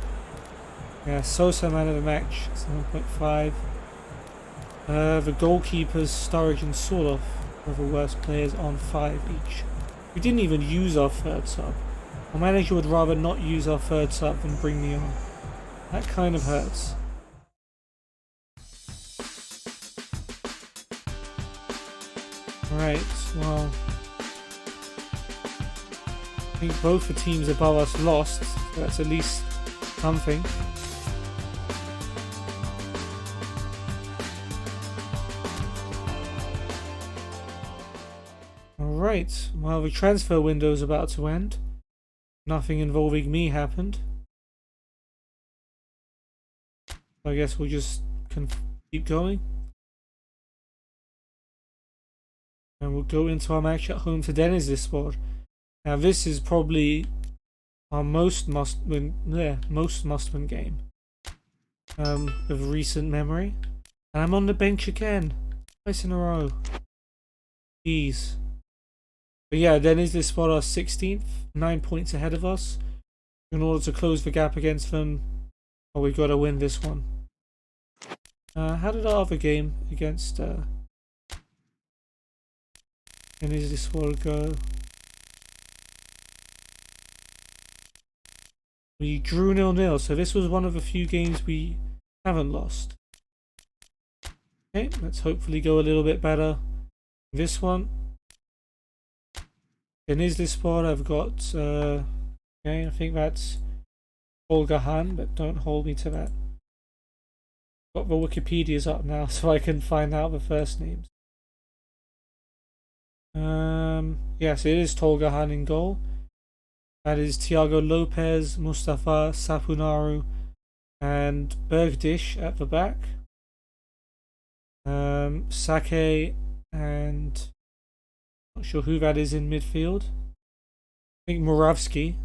yeah, Sosa man of the match, 7.5. The goalkeepers, Sturridge and Soloff, were the worst players on 5 each. We didn't even use our third sub. Our manager would rather not use our third sub than bring me on. That kind of hurts. Alright, well, I think both the teams above us lost, so that's at least something. Alright, well, the transfer window is about to end. Nothing involving me happened. I guess we'll just keep going. And we'll go into our match at home to Denizlispor. Now this is probably our most must-win game of recent memory. And I'm on the bench again, twice in a row. Jeez. But yeah, Denizlispor are 16th, 9 points ahead of us. In order to close the gap against them, well, we've got to win this one. How did our other game against Denizlispor go? We drew 0-0, so this was one of a few games we haven't lost. Okay, let's hopefully go a little bit better. This one. In this spot, I've got, okay, I think that's Olga Han, but don't hold me to that. Got the Wikipedia's up now, so I can find out the first names. Yes, it is Tolga Han in goal. That is Thiago Lopez, Mustafa Sapunaru, and Bergdish at the back. Sake and not sure who that is in midfield. I think Moravsky,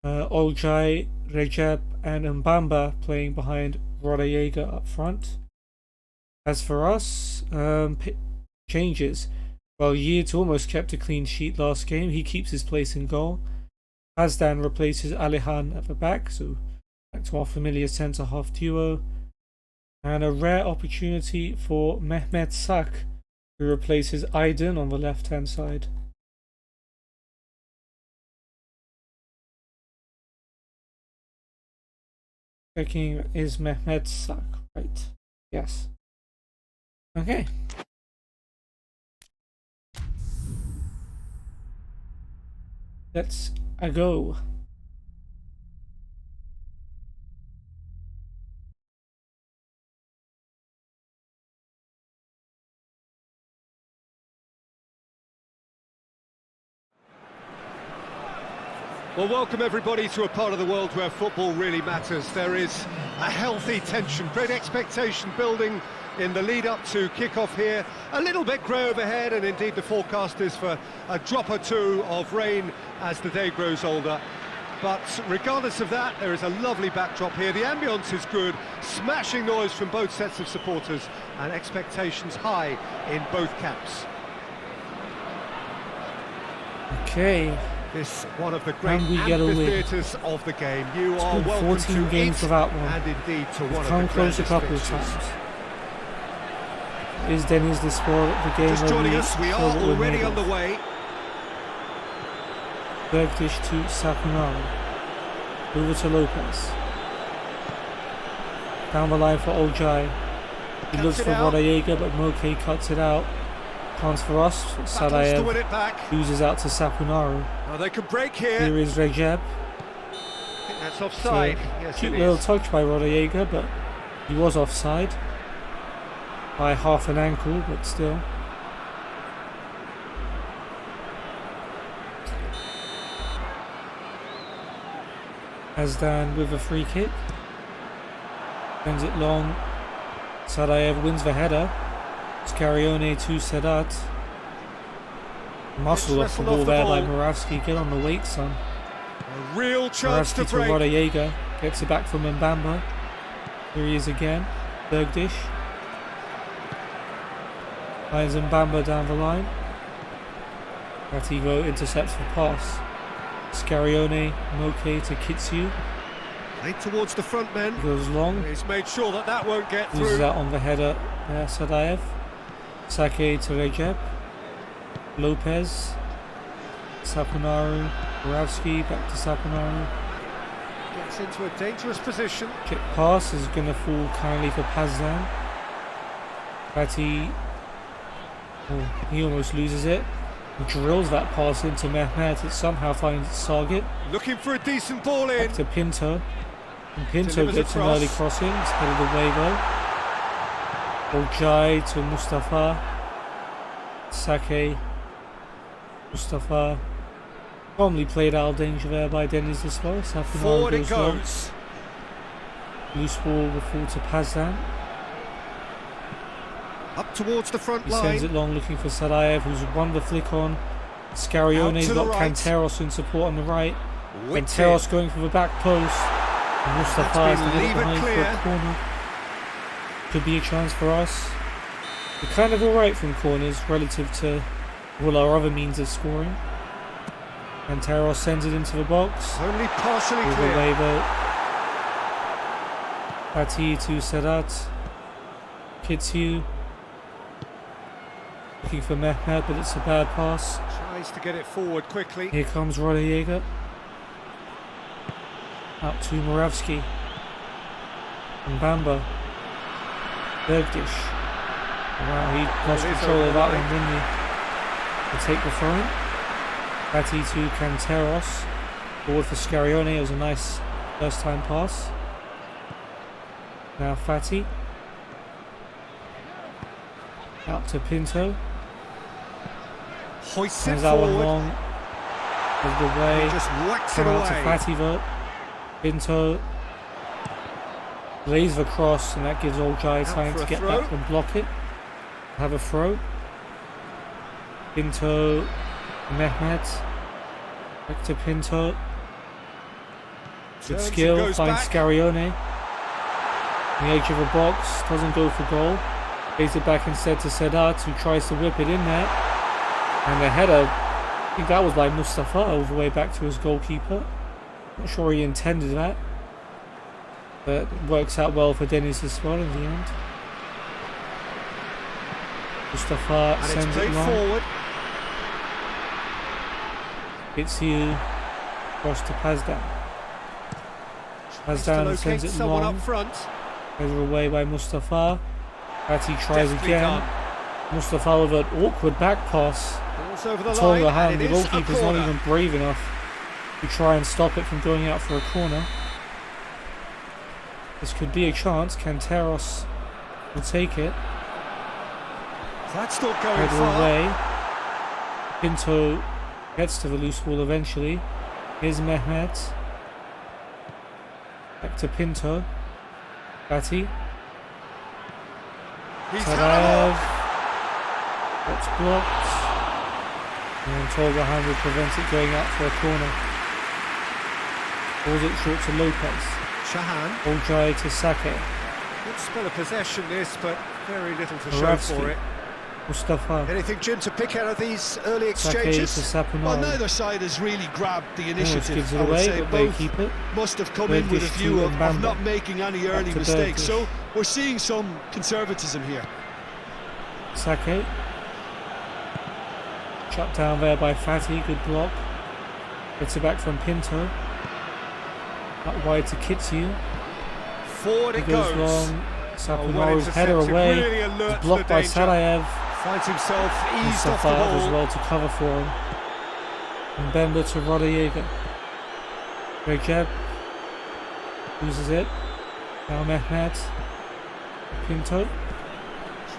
Olcay, Recep, and Mbamba playing behind Rodallega up front. As for us, changes. Well, Yildiz almost kept a clean sheet last game. He keeps his place in goal. Hazdan replaces Alihan at the back, so back to our familiar centre-half duo. And a rare opportunity for Mehmet Sak, who replaces Aydin on the left-hand side. Checking, is Mehmet Sak right? Yes. Okay. Let's go. Well, welcome everybody to a part of the world where football really matters. There is a healthy tension, great expectation building in the lead up to kick-off here. A little bit grey overhead, and indeed the forecast is for a drop or two of rain as the day grows older. But regardless of that, there is a lovely backdrop here. The ambience is good, smashing noise from both sets of supporters, and expectations high in both camps. Okay. This one of the great amphitheatres of the game. You it's are been welcome 14 to games without one. And indeed to one come of the close a couple of fixtures. times. Is Dennis the sport the game? Just joining us, we are already on the way. Bergdish to Sapunaru. Over to Lopez. Down the line for Olcay. He looks for Rodallega, but Moke cuts it out. Chance for us. Sadaev loses out to Sapunaru. Oh, they can break here. Here is Recep. I think that's offside. Yes, cute little touch by Rodallega, but he was offside by half an ankle, but still. Hazdan with a free kick. Sends it long. Sadaev wins the header. Scarione to Sedat. Muscle off the ball there by Moravsky. Get on the weight, son. A real chance Moravsky to Rodallega. Gets it back from Mbamba. Here he is again. Bergdish. Finds Mbamba down the line. Rativo intercepts the pass. Scarione, Moke to Kitsu. Right towards the front men. Goes long. He's made sure that that won't get through. Loses out on the header there, Sadaev. Sake to Recep. Lopez. Sapunaru. Moravsky back to Sapunaru. Gets into a dangerous position. Chip pass is going to fall kindly for Pazdan. Fatih. Oh, he almost loses it. He drills that pass into Mehmet. It somehow finds its target. Looking for a decent ball in. Back to Pinto. And Pinto gets an early crossing. It's headed away though. Olcay to Mustafa. Sake. Mustafa. Calmly played out of danger there by Deniz as well. Forward it goes. Loose ball will fall to Pazdan. Up towards the front line. He sends it long looking for Sadaev, who's won the flick on. Scarione's got Kanteros in support on the right. Kanteros going for the back post. And Mustafa is to head it behind for a corner. Could be a chance for us. We're kind of alright from corners relative to all our other means of scoring. Kanteros sends it into the box. Only partially clear. Away though. Fatih to Sedat. Kitsu. Looking for Mehmet, but it's a bad pass. Tries to get it forward quickly. Here comes Rodallega. Out to Moravsky. And Bamba. Bergdish. Wow, he lost control of that one, didn't he? To take the throw. Fati to Canteros. Forward for Scarione. It was a nice first time pass. Now Fati. Out to Pinto. Hoists it that one forward. long. Of the way. He just whacks it Come out to away. Fati though. Pinto. Lays the cross, and that gives Oljai time to get back and block it. Have a throw. Pinto. Mehmet. Back to Pinto. Good Turns skill. and goes Finds back. Scarione. On the edge of the box. Doesn't go for goal. Plays it back instead to Sedat, who tries to whip it in there. And the header, I think that was by Mustafa, all the way back to his goalkeeper. Not sure he intended that. But it works out well for Deniz as well in the end. Mustafa And sends it's it played long. forward. It's you. Cross to Pazdan. Tries to Pazdan locate sends it someone long. up front. Headed away by Mustafa. Fati tries Deftly again. done. Mustafa with an awkward back pass. Balls over the It's on line, the hand. and The it is a goalkeeper's not corner. even brave enough to try and stop it from going out for a corner. This could be a chance. Canteros will take it. That's not going Header far. away. Pinto gets to the loose ball eventually. Here's Mehmet. Back to Pinto. Fati. He's had a Tarayev. look. That's blocked. And Tolgahan will prevent it going out for a corner. Balls it short to Lopez. Shahan. Oljai to Sake. Good spell of possession this, but very little to show Moravsky. for it. Mustafa. Anything, Jim, to pick out of these early Sake to exchanges? Sapunaro. Well, neither side has really grabbed the Almost initiative. gives it I would away, say but they both keep it. must have come in with a Bergdish view to of Mbamba. not making any early to mistakes. Bergdish. So we're seeing some conservatism here. Sake. Shut down there by Fati. Good block. Gets it back from Pinto. Up wide to Kitsu. Forward He it goes goes. long. well Sapunaro's header intercepted, away. really alert It's to blocked the by danger. Sarayev. Finds himself eased off the Mustafa as ball. well to cover for him. And Bemba to Rodallega. Recep loses it. Now Mehmet. Pinto.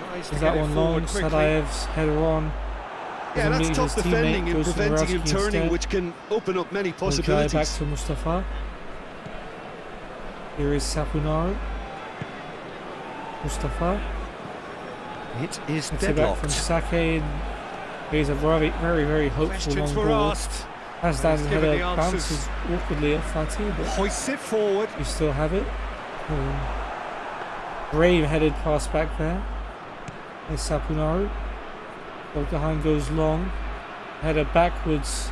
Tries to Is get that it one long? forward quickly. Sadayev's header on. Yeah, Doesn't that's meet tough his defending teammate, and goes to preventing him Moravsky turning, instead. which can open up many Oljai possibilities. back to Mustafa. Here is Sapunaro. Mustafa. It is Gets it back from deadlocked. Sake. And he's a very, very, very hopeful Questions long were ball. asked. Pazdan's He's given header the answers. bounces awkwardly at Fati, but Hoists it forward. you still have it. Brave headed pass back there. There's Sapunaro. Tolgahan goes long. Header backwards.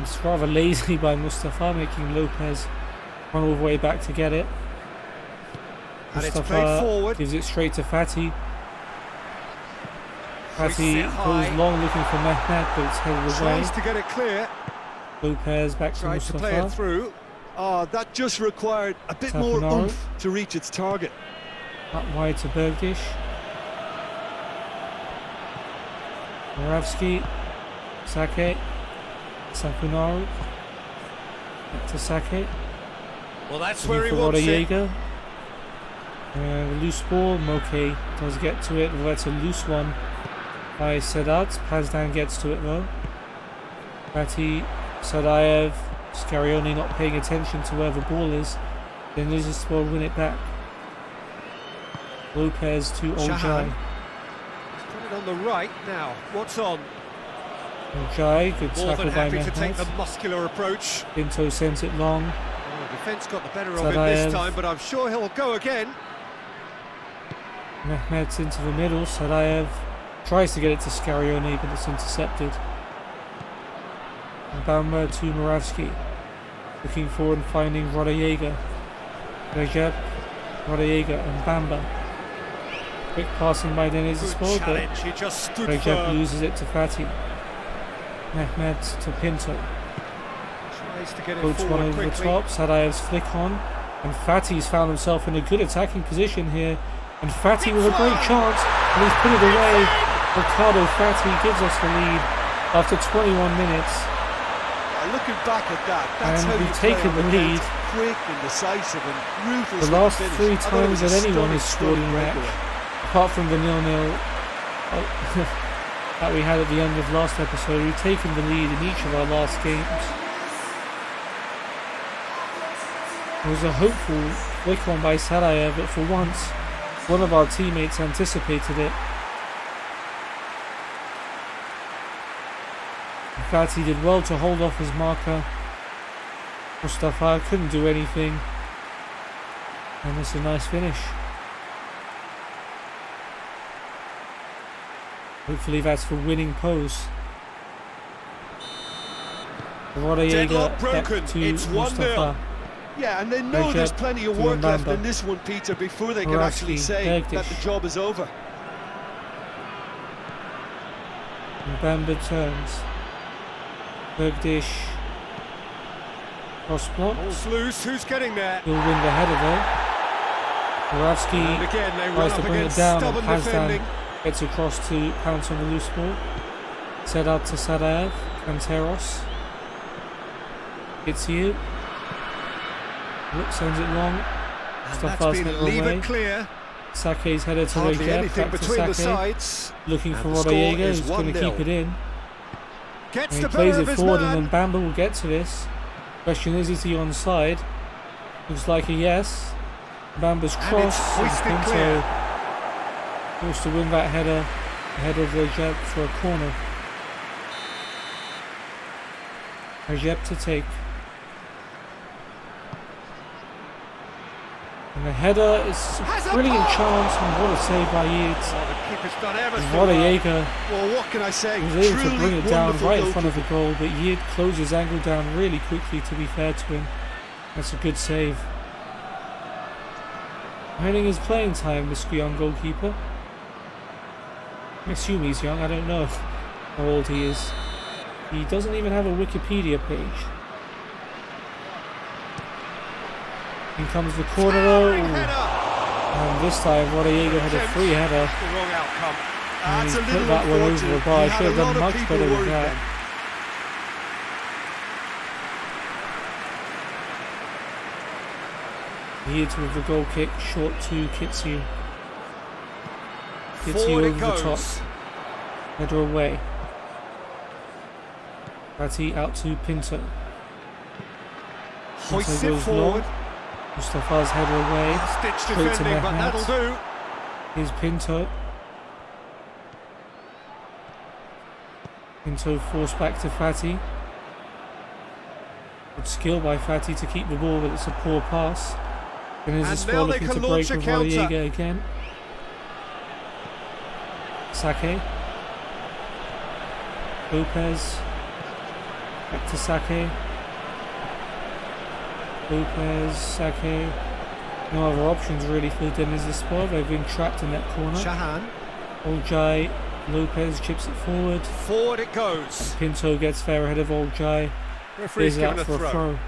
It's rather lazy by Mustafa, making Lopez run all the way back to get it. And it's played Mustafa forward. gives it straight to Fati. Hoists Fati it goes high. long looking for Mehmet, but it's headed away. Tries to get it clear. Lopez back to Tried to play it Mustafa. through. That just required a bit more Sapunaro. oomph to reach its target. Up wide to Bergdish. Moravsky. Sake. Sapunaro. Back to Sake. Well, that's Looking where he for wants it. Rodallega. Loose ball. Moke does get to it. Well, that's a loose one by Sedat. Pazdan gets to it though. Fati, Sadayev, Scarione not paying attention to where the ball is. Then Lizis will win it back. Lopez to Shahan. Oljai. He's put it on the right now. What's on? Oljai, good More than tackle by happy to take the Mehmet. muscular approach. Pinto sends it long. Well, the defence got the better of him Sadayev. this time, but I'm sure he'll go again. Mehmet into the middle. Sadayev tries to get it to Scarione, but it's intercepted. Bamba to Moravsky. Looking forward and finding Rodallega. Recep, Rodallega and Bamba. Quick passing by Deniz Good Espol, but challenge. He just stood Recep firm. loses it to Fati. Mehmet to Pinto. Boats one over the top. Sadayev's flick on. And Fatty's found himself in a good attacking position here. And Fatty with a great chance. And he's put it away. Ricardo Fatty gives us the lead after 21 minutes. Looking back at that, that's and how we've taken the lead. Quick and decisive and ruthless. The last 3 times that anyone has scored in match, apart from the 0-0 that we had at the end of last episode, we've taken the lead in each of our last games. It was a hopeful flick on by Sadayev, but for once, one of our teammates anticipated it. Fatty did well to hold off his marker. Mustafa couldn't do anything. And it's a nice finish. Hopefully that's for winning pose. Rodallega back to Mustafa. Yeah, and they know there's plenty of work left in this one, Peter, before they can actually say that the job is over. And Bamba turns. Bergdish. Cross block. Ball's loose, who's getting there? He'll win the header though. Moravsky tries to bring it down, and Pazdan gets across to pounce on the loose ball. Sedat to Sadayev. Canteros. It's you. Look, sends it long. Mustafa's header away. Clear. Sake's header to Rejep, back to Sake. Looking for Rodallega, who's going to keep it in. And he plays it forward, and then Bamba will get to this. Question is he onside? Looks like a yes. Bamba's cross, and Pinto wants to win that header ahead of Rejep for a corner. Rejep to take. And the header is a brilliant chance, and what a save by Yates. Rodallega was able to bring it down right in front of the goal, but Yates closed his angle down really quickly, to be fair to him. That's a good save. Earning his playing time, this young goalkeeper. I assume he's young, I don't know how old he is. He doesn't even have a Wikipedia page. In comes the corner though, and this time Rodallega had a free header, and he's put that one over the bar. He should have done much better with that. Yates with the goal kick, short to Kitsu. Kitsu over the top, header away. Fatty out to Pinto. Pinto goes long. Mustafa's header away, straight to Mehmet. Here's Pinto. Pinto forced back to Fatty. Good skill by Fatty to keep the ball, but it's a poor pass. And there's a spell looking to break with Rodallega again. Sake. Lopez. Back to Sake. Lopez, Sake. No other options really for the Denizli Spor. They've been trapped in that corner. Shahan. Olcay, Lopez chips it forward. Forward it goes. And Pinto gets fair ahead of Olcay. Referee's given out for a throw.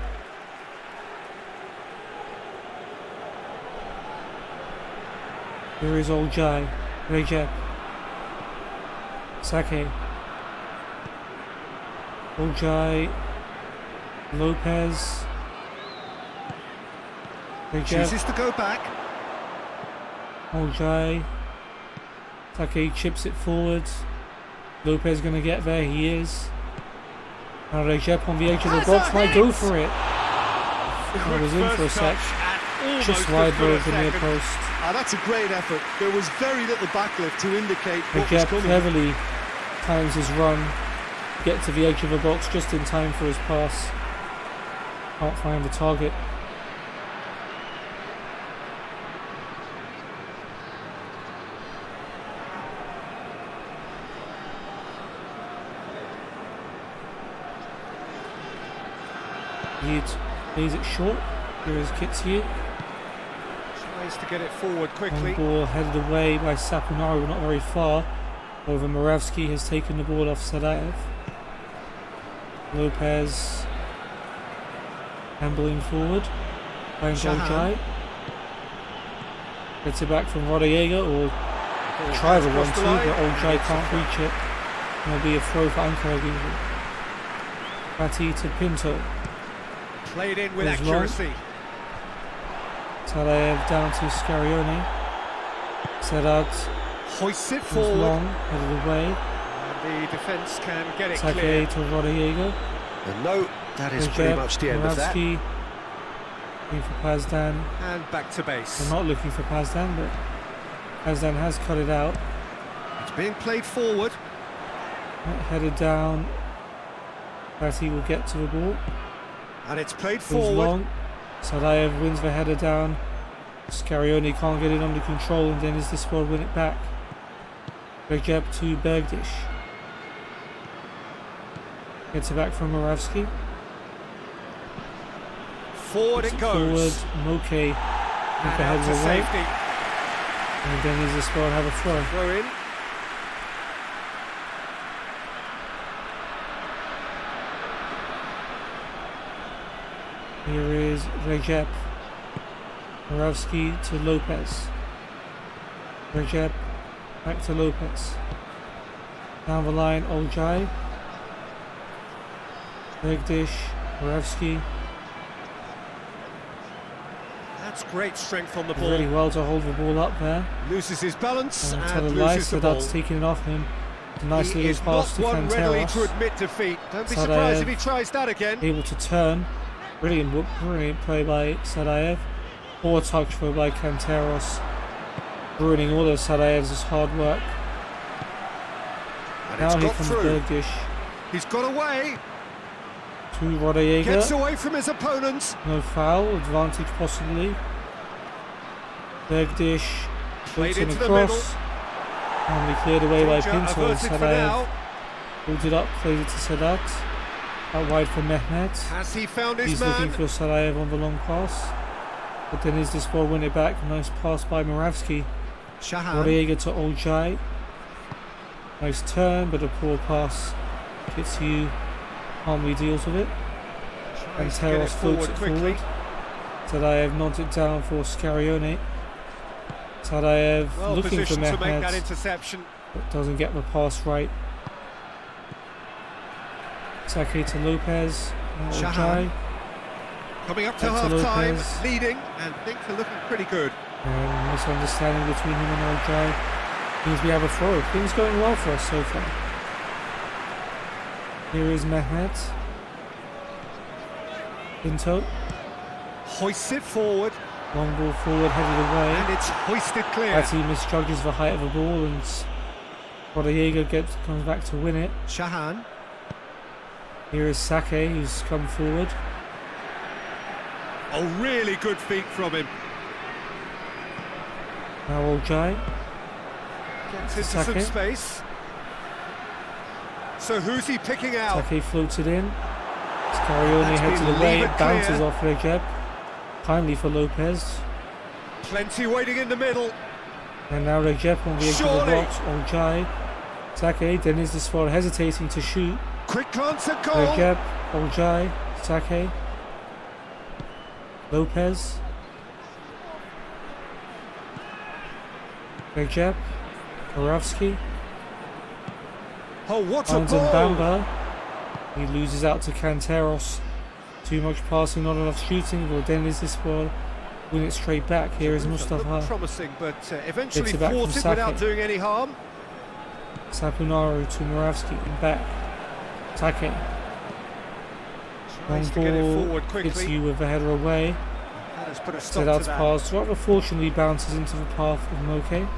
Here is Olcay. Rejep. Sake. Olcay. Lopez. Chooses to go back. Olcay. Sake chips it forward. Lopez going to get there. He is. And Rejep on the edge of the box might go for it. I was in for a sec. Just wide of the near post. That's a great effort. There was very little backlift to indicate what was coming. Cleverly times his run. Get to the edge of the box just in time for his pass. Can't find the target. Yates plays it short. Here is Kitsu. Tries to get it forward quickly. Ball headed away by Sapunaru, not very far. However, Moravsky has taken the ball off Sadayev. Lopez. Handling forward. By Oljai. Gets it back from Rodallega, or try the 1-2, but Oljai can't reach it. And it'll be a throw for Ankara Gücü. Fatih to Pinto. Played in with accuracy. Talayev down to Scarione. Sedat hoists it forward. Long, out of the way. And the defence can get it Take clear. to Rodallega. And no, that is pretty much the end of that. Looking for Pazdan. And back to base. They're not looking for Pazdan, but Pazdan has cut it out. It's being played forward. Headed down. Fatih will get to the ball. And it's played Goes forward. long. Sadayev wins the header down. Scarione can't get it under control, and then is this ball win it back. Recep to Bergdish. Gets it back from Moravski. Forward it goes. Forward, Moke. With the And out header to away. safety. And then is this ball have a throw. Throw in. Here is Recep. Moravski to Lopez. Recep back to Lopez. Down the line, Oljai. Bergdish, Moravski. That's great strength on the ball. Really well to hold the ball up there. Loses his balance and Tadalai, loses so the ball. that's taking it off him. A nice He little is pass not to one readily Canteros. to admit defeat. Don't be Sadayev. surprised if he tries that again. Able to turn. Brilliant play by Sadayev. Poor touch throw by Canteros. Ruining all of Sadayev's hard work. And Now it's here got comes through. Bergdish He's got away. to Rodallega. Gets away from his opponents. No foul, advantage possibly. Bergdish Played puts in into the across. And we cleared away by Danger Pinto, and averted for Sadayev now. pulled it up, played it to Sedat. Out wide for Mehmet. Has he found his He's man? looking for Sadayev on the long pass. But then is this ball win it back? Nice pass by Moravski. Shahan. Rodallega to Oljai. Nice turn, but a poor pass. Gets you. Calmly deals with it. And Tries to get it Teros floats forward it quickly. forward. Sadayev nods it down for Scarione. Sadayev Well looking for positioned to make that Mehmet, interception. but doesn't get the pass right. Sake to Lopez. Shahan. Oljai. Coming up to Back to half-time, Lopez. leading, and things are looking pretty good. Misunderstanding between him and Oljai. Means we have a throw. Things going well for us so far. Here is Mehmet. Pinto. Hoists it forward, Long ball forward, headed away. and it's hoisted clear. As he misjudges the height of the ball, and Rodallega comes back to win it. Shahan. Here is Sake, who's come forward. Oh, really good feet from him. Now Oljai. Gets into Sake. some space. So who's he picking out? Sake floats it in. Scarione That's heads been it away. leave It it bounces clear. off Recep. Kindly for Lopez. Plenty waiting in the middle. And now Recep on the edge of the Surely. box. Oljai. Sake. Then is the spot hesitating to shoot. Quick glance at goal. Recep. Oljai. Sake. Lopez. Recep. Moravski. Oh, what a Finds in ball! Bamba. He loses out to Canteros. Too much passing, not enough shooting. Well, then is this ball win it straight back. Here is Looked Mustafa. promising, but eventually Gets it back from fought it without Sake. doing any harm. Sapunaru to Moravski and back. Take. Long Tries to get it ball forward hits quickly. you with a header away. That has put a stop Sedat's to that. pass rather fortunately bounces into the path of Moke.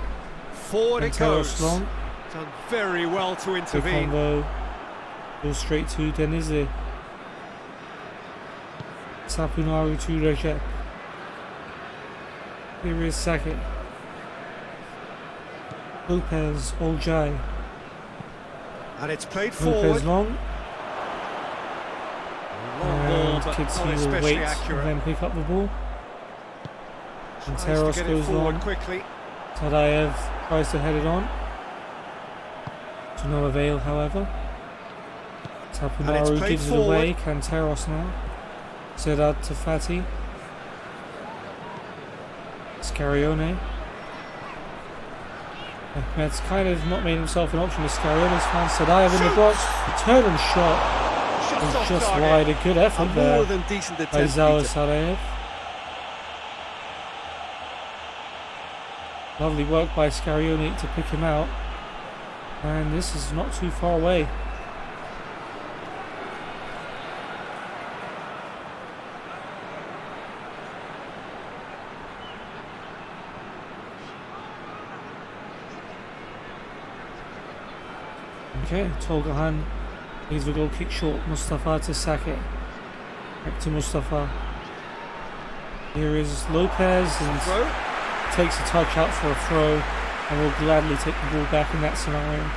Forward it Canteros goes. long. Done very well to The intervene. combo goes straight to Denizli. Sapunaru to Recep. Here is Sake. Lopez, Oljai. And it's played Lopez forward. long. Long ball, And but Kitsi not will especially wait and accurate. then pick up the ball. And Tries to Teros get it goes forward long. quickly. Tadayev tries to head it on. To no avail, however. And it's Sapunaru played gives it forward. away. Canteros now. Sedat to Fati. Scarione. Mehmet's kind of not made himself an option. Scarione's found Sadayev in the box. Turn and shot. It's just wide. A good effort there by Zao Sadayev. Lovely work by Scarione to pick him out. And this is not too far away. Okay, Tolgahan leaves the goal kick short. Mustafa to Sake. Back to Mustafa. Here is Lopez and takes a touch out for a throw and will gladly take the ball back in that scenario.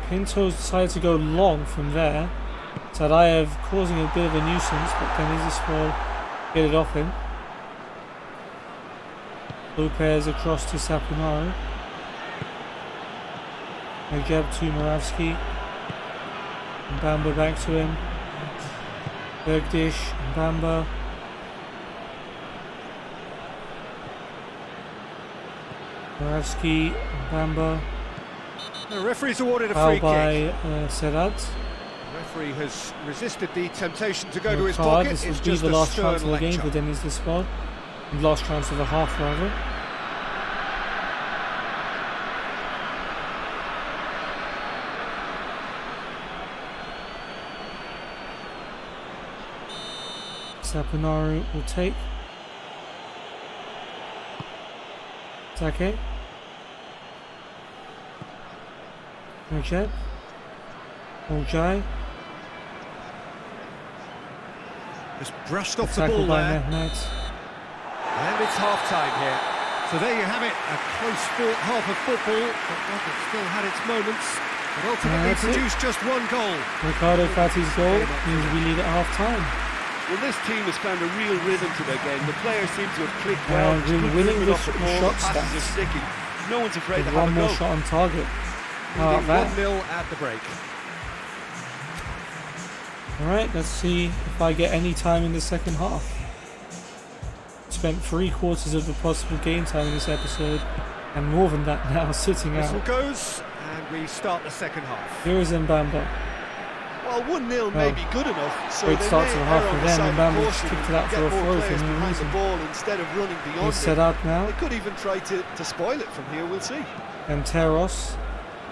Pinto's decided to go long from there. Sadayev causing a bit of a nuisance, but then Iziswal get it off him. Lopez across to Sapunaro. Jab to Moravsky. Bamba back to him. Bergdish, Bamba. Moravsky, Bamba. The referee's awarded a Foul free by kick. Sedat. The referee has resisted the temptation to go to his Card. pocket. This will It's be just the a last chance of stern the game lecture. for Deniz Dispal. Last chance of the half, rather. Sapunaro will take. Sake. Recep. Oljai. Just brushed off the Tackle ball by there. Mehmet. And it's half-time here. So there you have it, a close fought half of football, but one that still had its moments, but ultimately produced just one goal. Ricardo Fati's goal means we lead at half time. Well, this team has found a real rhythm to their game. The players seem to have clicked well. And we're winning the shot passes stats. are sticking. No one's afraid to One have a more go. shot on target. How about that? 1-0 at the break. Alright, let's see if I get any time in the second half. Spent 3/4 of the possible game time in this episode, and more than that now sitting Whistle out. goes, and we start the second half. Here is Mbamba. Well, 1-0 may be good enough, so great they start may to the err half on for the them, side and of Bamba caution kicked it and out for get a more throw players for no behind the reason. ball instead of running beyond He's it. set out now. They could even try to spoil it from here, we'll see. And Teros.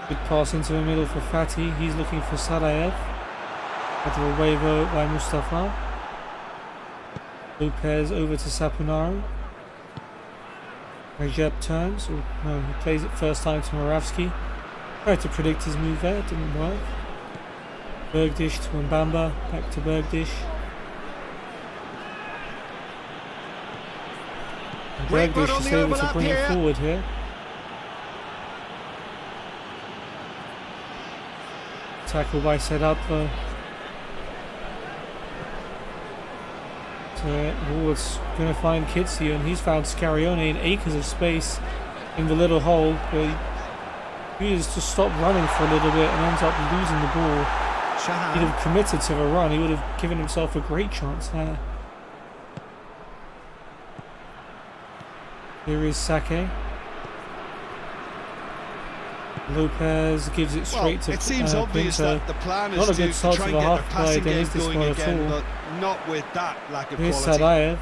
Good pass into the middle for Fati. He's looking for Sadayev. But a waiver by Mustafa. Lopez over to Sapunaro. Recep turns. Or, no, he plays it first time to Moravsky. Tried to predict his move there, didn't work. Bergdish to Mbamba. Back to Bergdish. And Great run Bergdish on is the able to overlap bring it here. forward here. Tackle by Sedat though. So Ward's going to find Kitsu, and he's found Scarione in acres of space in the little hole, but he needs to stop running for a little bit and ends up losing the ball. Shahan. He'd have committed to the run, he would have given himself a great chance there. Here is Sake. Lopez gives it straight to it seems obvious Pinto. that the plan Not is a good to start try to and the get half the play, passing then game is this going one at again, all? but not with that lack of Here's quality. Sadayev.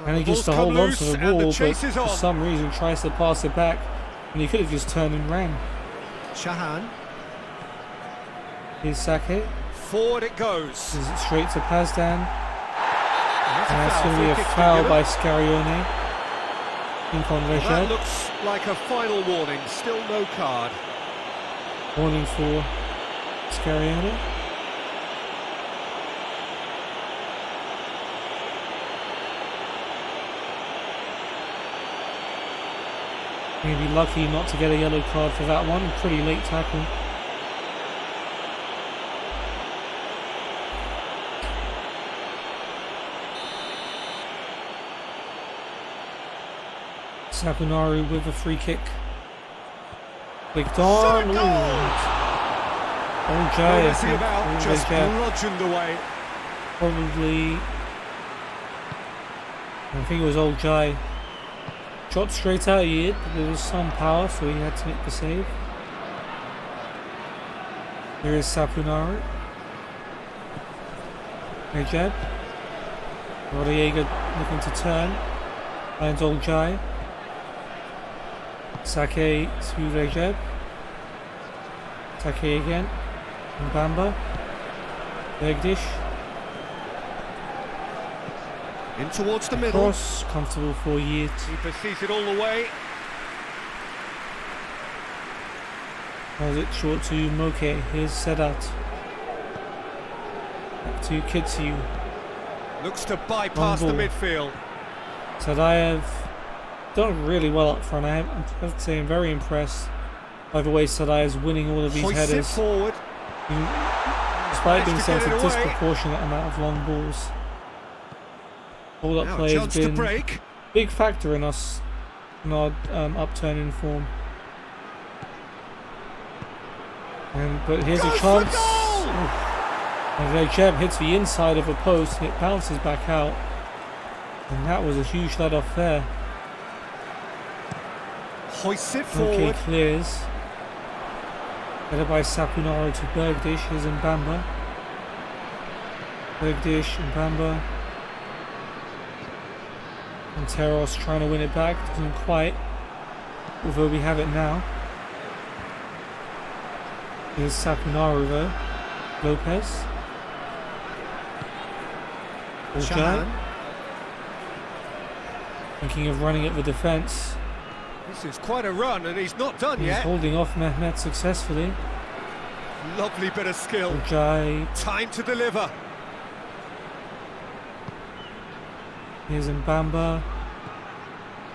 And he gets to hold on to the ball, but chase for some reason tries to pass it back, and he could have just turned and ran. Shahan. Here's Sake. Forward it goes. Gives it straight to Pazdan. That's And that's going to be a Free kick's been foul given. by Scarione. Think on Well, that Recep. looks like a final warning. Still no card. Warning for Scarione. Maybe lucky not to get a yellow card for that one. Pretty late tackle. Sapunaro with a free kick. Clicked on. Ooh. Jai, What he about? Just bludgeoned away. Probably, I think it was Old Jai. Shot straight out of it, but there was some power, so he had to make the save. There is Sapunaru. Rejab. Rodallega looking to turn. Finds Old Jai. Sake to Rejab. Sake again. Mbamba. Bergdish. In towards the middle. Cross, comfortable for Yid. Keeper seated all the way. Has it short to Moke. Here's Sedat. Back to Kitsu. Looks to bypass the midfield. Sadayev done really well up front. I have to say I'm very impressed by the way Sadayev's winning all of these headers. Forward. Despite being sent a disproportionate amount of long balls. Hold up play has been a big factor in us in our upturn in form. But here's a chance. And Rejab hits the inside of a post and it bounces back out. And that was a huge let off there. Hoists it forward. Okay, clears. Headed by Sapunaru to Bergdish. Here's Mbamba. Bergdish, Mbamba. And Teros trying to win it back. Doesn't quite. Although we have it now. Here's Sapunaru though. Lopez. Ojai. Thinking of running at the defence. This is quite a run and he's not done yet. He's holding off Mehmet successfully. Lovely bit of skill. Ojai. Time to deliver. Here's Mbamba.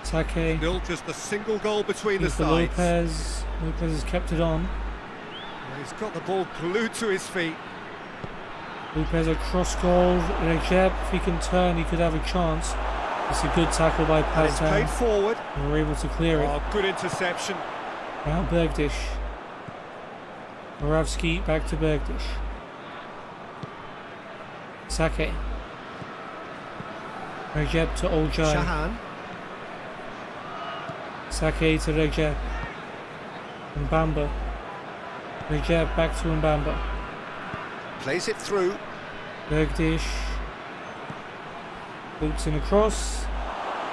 Sake. Still just a single goal between the sides. Lopez. Lopez has kept it on. He's got the ball glued to his feet. Lopez a cross goal. Rejab, if he can turn, he could have a chance. It's a good tackle by Pazdan. Played forward. And we're able to clear it. Oh, good interception. Now Bergdish. Moravsky back to Bergdish. Sake. Rejab to Oljai. Shahan. Sake to Rejab. Mbamba. Rejab back to Mbamba. Plays it through. Bergdish. Boots in across.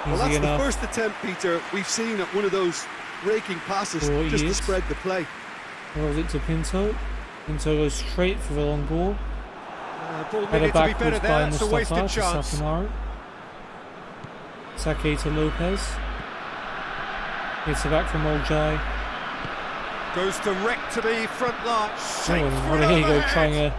Well, that's enough. The first attempt, Peter, we've seen at one of those raking passes just to spread the play. Rolls it to Pinto. Pinto goes straight for the long ball. Ball Headed needed to be better backwards by there. It's a wasted Mustafa to chance. Sapunaru. Sake to Lopez. Gets it back from Oljai. Goes direct to the front line. Here you go, trying a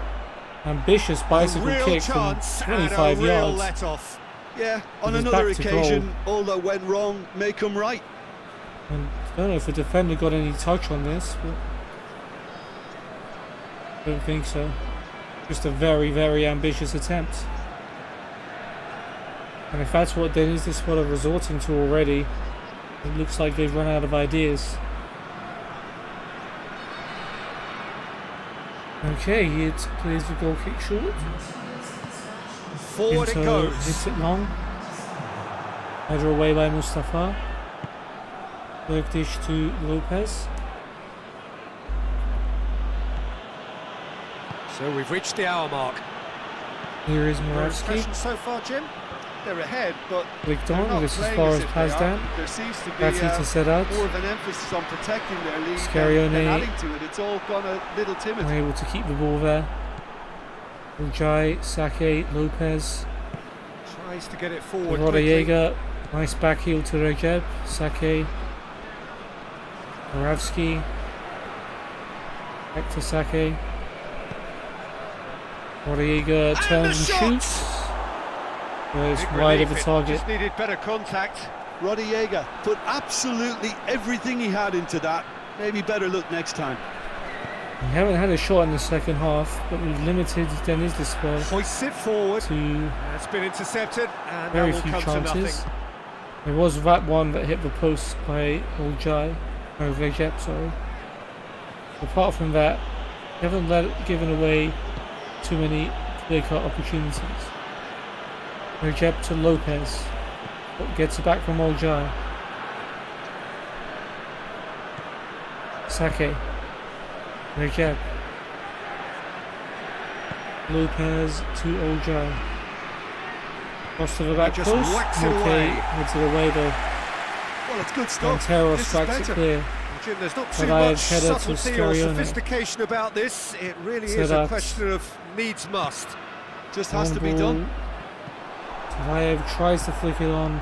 ambitious bicycle kick from 25 yards. Let-off. Yeah, on another occasion, all that went wrong may come right. And I don't know if the defender got any touch on this, but I don't think so. Just a very, very ambitious attempt. And if that's what this is what they're resorting to already, it looks like they've run out of ideas. Okay, he plays the goal kick short. Forward it goes. Hits it long. Header away by Mustafa. Bergdish to Lopez. So we've reached the hour mark. Here is Moravsky. So far, Jim? They're ahead, but Clicked on, this as far as Pazdan. There seems to be more of an emphasis on protecting their lead Scarione than adding to it. It's all gone a little timid. Able to keep the ball there. Ujai, Sake, Lopez. Tries to get it forward. Rodallega, nice back heel to Rejab. Sake. Moravsky. Back to Sake. Rodallega turns and shoots. It's wide of the target. Just needed better contact. Rodallega put absolutely everything he had into that. Maybe better luck next time. We haven't had a shot in the second half, but we've limited Deniz Dispel Hoists it forward. To it's been intercepted and very that will few come chances. To nothing. There was that one that hit the post by Oljai, Rejab, sorry. Apart from that, Haven't given away too many clear-cut opportunities. Recep to Lopez. Gets it back from Oljai. Sake. Recep. Lopez to Oljai. Cross to the back post. Okay, heads it away though. Well, it's good stuff. Montero strikes it clear. Jim, there's not too much subtlety or sophistication about this. It really is a question of needs must. Just has to be done. Tavayev tries to flick it on.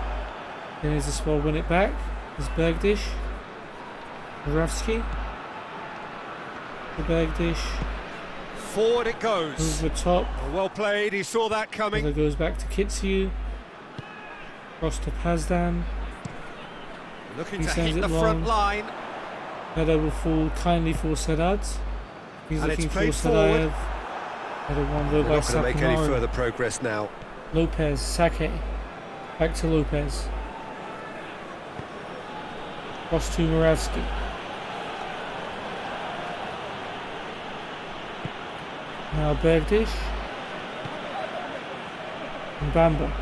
Then is as well win it back. Is Bergdish. Murawski. The Bergdish. Forward it goes. Over the top. Well played, he saw that coming. It goes back to Kitsu. Cross to Pazdan. Looking to hit the front line. Header will fall kindly for Sadat. He's looking for Sadayev. Header one though by Saponaro. Not going to make any further progress now. Lopez, Sake. Back to Lopez. Cross to Murawski. Now Bergdish. And Bamba.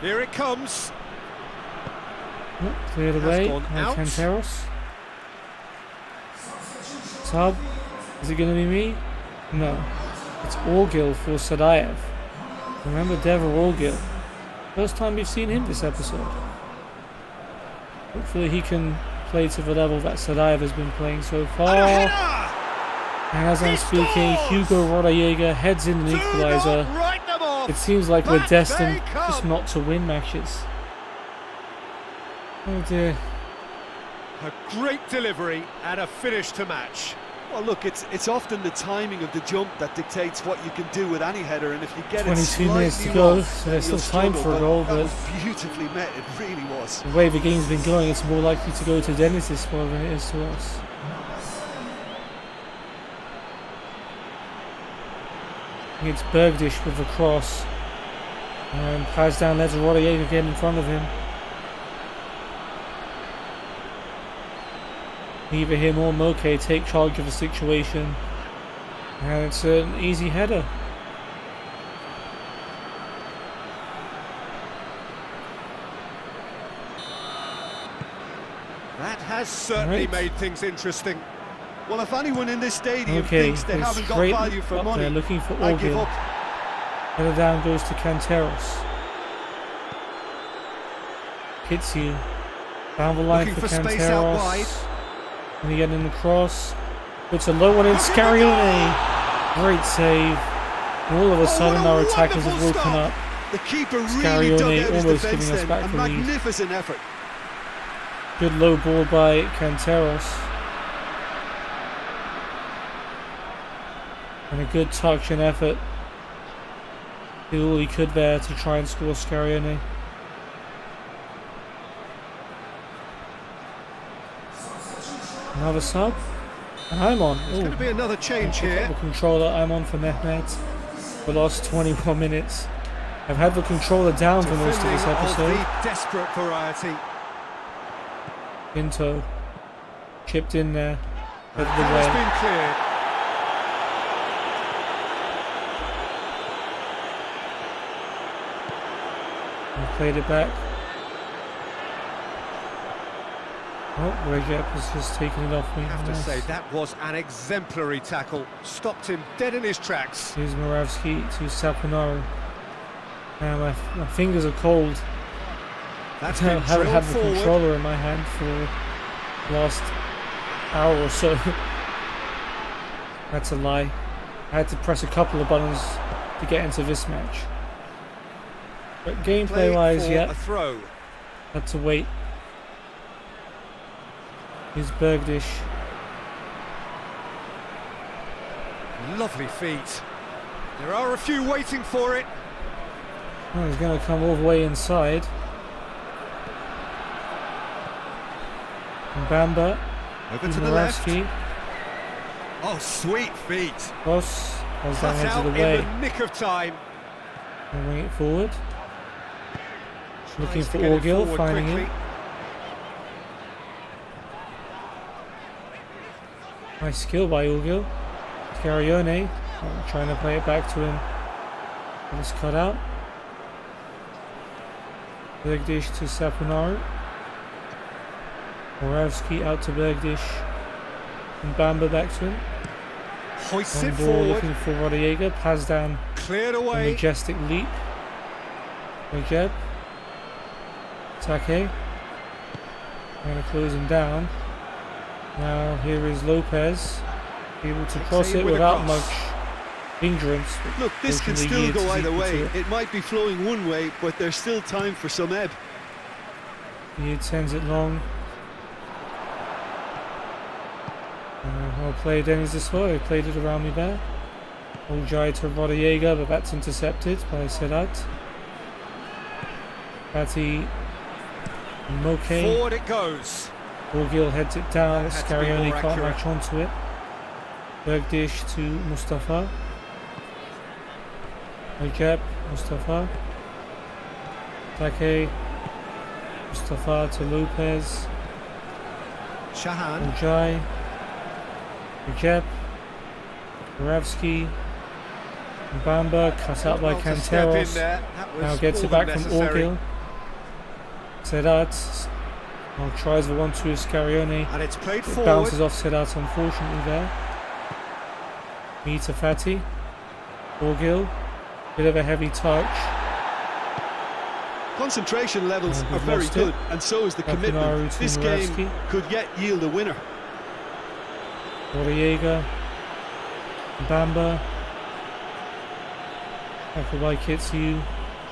Here it comes. Oh, cleared away. Now Canteros. Sub. Is it going to be me? No. It's Orgil for Sadayev. Remember Dever Orgil. First time we've seen him this episode. Hopefully he can play to the level that Sadayev has been playing so far. And as I'm speaking, Hugo Rodallega heads in an equaliser. It seems like we're destined just not to win matches. Oh dear. A great delivery and a finish to match. Well, look, it's often the timing of the jump that dictates what you can do with any header, and if you get 22 minutes to go, so there's still time for a goal, but that was beautifully met, it really was. The way the game's been going, it's more likely to go to Dennis's more than it is to us. It's Bergdish with the cross, and Pazdan lets Rodallega get in front of him. Either him or Moke take charge of the situation, and it's an easy header. That has certainly made things interesting. Well, if anyone in this stadium thinks they haven't got value for money, they're looking for I give Orgil. up. Header down goes to Canteros. Kitsu. Down the line Looking for for space out wide. Canteros. And he getting in the cross. Puts a low one in. Scarione. Great save. And all of a sudden our attackers have woken up. The keeper really dug out his almost defence giving us back then. the A lead. magnificent effort. Good low ball by Canteros. And a good touch and effort. Did all he could there to try and score Scarione. Another sub. And I'm on. There's going to be another change here. The controller, I'm on for Mehmet. For the last 21 minutes. I've had the controller down for most of this episode. Of the desperate variety. Pinto. Chipped in there. Out of the Has way. been cleared. And played it back. Oh, Recep has just taken it off me. I have to say, that was an exemplary tackle. Stopped him dead in his tracks. Here's Murawski to Saponaro. And my fingers are cold. That's I been haven't had drilled the forward. controller in my hand for the last hour or so. That's a lie. I had to press a couple of buttons to get into this match. But gameplay-wise, yeah, A throw. had to wait. Here's Bergdish. Lovely feet. There are a few waiting for it. Oh, he's going to come all the way inside. And Bamba. Over to the left. Murawski. Oh, sweet feet. Cross. As Cut that heads out it in away. the nick of time. And wing it forward. Looking Tries for to get it Orgil, forward finding quickly. him. Nice skill by Urgil. Scarione trying to play it back to him. It's cut out. Bergdish to Saponaro. Moravsky out to Bergdish. And Bamba back to him. Hoists it ball forward. Looking for Rodallega. Pazdan. Cleared A away. majestic leap. Recep. Take. Going to close him down. Now here is Lopez. Able to cross it without much hindrance. Look, this can still go either way. It might be flowing one way, but there's still time for some ebb. He sends it long. Well played, Dennis this way. He played it around me there. Ojai to Rodallega, but that's intercepted by Sedat. Fatty Moke. Forward it goes. Urgil heads it down. Had to be Scarione more can't accurate. latch onto it. Bergdish to Mustafa. Recep, Mustafa. Take. Mustafa to Lopez. Shahan. Ojai. Recep. Moravsky. Bamba cut out by Well to step in Canteros. there. That was Now gets it more back than from necessary. Urgil. Sedat. Now tries the 1-2 Scarione. And it's played It forward. bounces off Sedat unfortunately there. Me to Fatty. Urgil. Bit of a heavy touch. Concentration levels And are we've very lost good, it. and so is the Bakunaru commitment. to This Moravsky. game could yet yield a winner. Rodallega. Bamba. Tackle by Kitsu.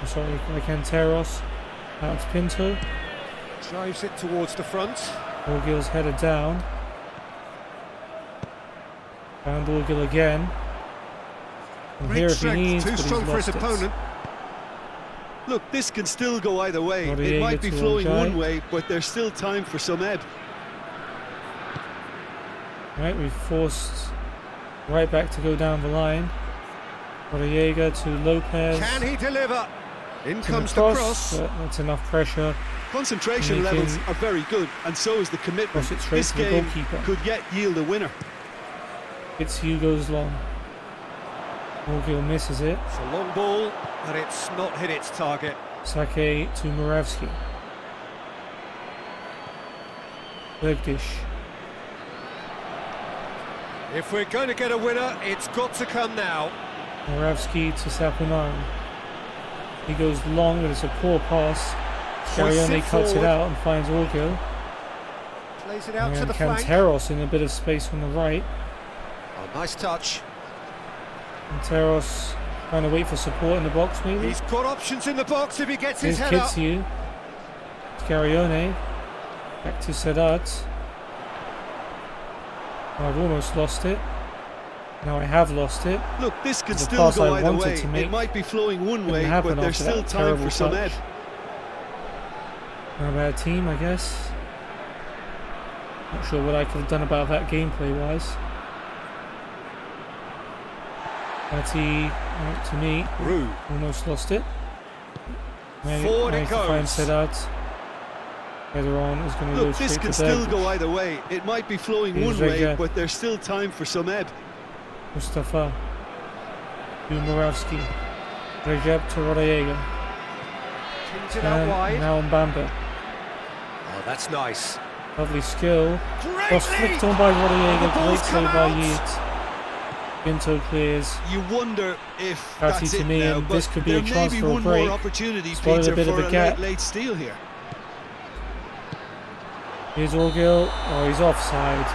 Sorry, by Canteros. Out to Pinto. Drives it towards the front. Urgil's headed down. Found Urgil again. And Great here if he strength, needs, too but he's strong for his lost it. opponent. Look, this can still go either way. It Rodallega might be to flowing Ojai. one way, but there's still time for some ebb. Right, we've forced right back to go down the line. Rodallega to Lopez. Can he deliver? In To comes the the cross, cross. but that's enough pressure. Concentration Making- levels are very good, and so is the commitment. Cross it straight This to the game goalkeeper. could yet yield a winner. It's Hugo's long. Urgil misses it. It's a long ball, but it's not hit its target. Sake to Moravsky. Bergdish. If we're going to get a winner, it's got to come now. Moravsky to Saponaro. He goes long, but it's a poor pass. Hoists Scarione it cuts it forward. out and finds Urgil. Plays it out to And the flank. Canteros in a bit of space on the right. Oh, nice touch. Canteros trying to wait for support in the box maybe. He's got options in the box if he gets his Here's head up. Kitsu. Scarione. Back to Sedat. I've almost lost it. Now I have lost it. Look, this can The still pass go I either wanted way. to make It might be flowing one didn't way, happen but there's after still that time terrible for some touch. ebb. Not a bad team, I guess. Not sure what I could have done about that gameplay wise. Fatty out to me. Rue. Almost lost it. Forward it Managed to find goes. Sedat. Header on is going to go Look, straight this to can still Bergdish. go either way. It might be flowing Here's one way, Recep. but there's still time for some ebb. Mustafa to Moravsky. Recep to Rodallega. Kings it out And wide. now on Bamba. Oh, that's nice. Lovely skill. Great Was lead! flicked on by The Rodallega. ball's Great come save by out. Yeats. Pinto clears. You wonder if Fatty that's to it me, now, and but this could be a there may chance be for a one break. more opportunity, Spotted a Peter, bit of for a a gap. late steal here. Here's Urgil. Oh, he's offside.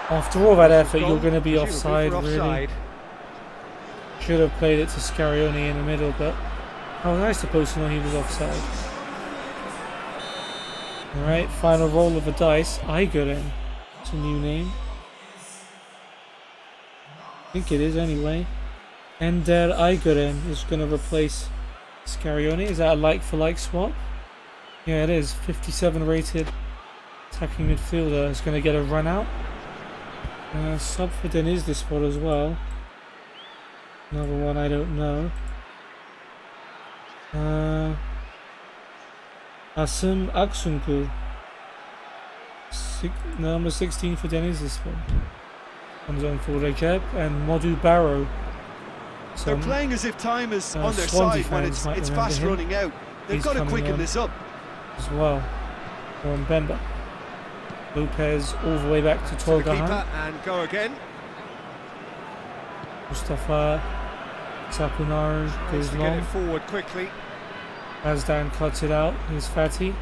After all that effort, you're going to be Presumably offside, for really. offside. Should have played it to Scarione in the middle, but how was I supposed to know he was offside? Alright, final roll of the dice. Igeren. It's a new name. I think it is anyway. Ender Igeren is going to replace Scarione. Is that a like-for-like swap? Yeah, it is. 57 rated attacking midfielder is going to get a run out. Sub for Deniz this spot as well. Another one I don't know. Asım Aksunku. Number 16 for Deniz this one. Comes on for Recep and Modu Barrow. They're playing as if time is on their Swansea side when it's fast running out. They've got to quicken this up. As well. Warren Bender. Lopez all the way back to Tolgahan. And go again. Mustafa Sapunaro goes long. Get it forward quickly. Azdan cuts it out. Here's Fatty.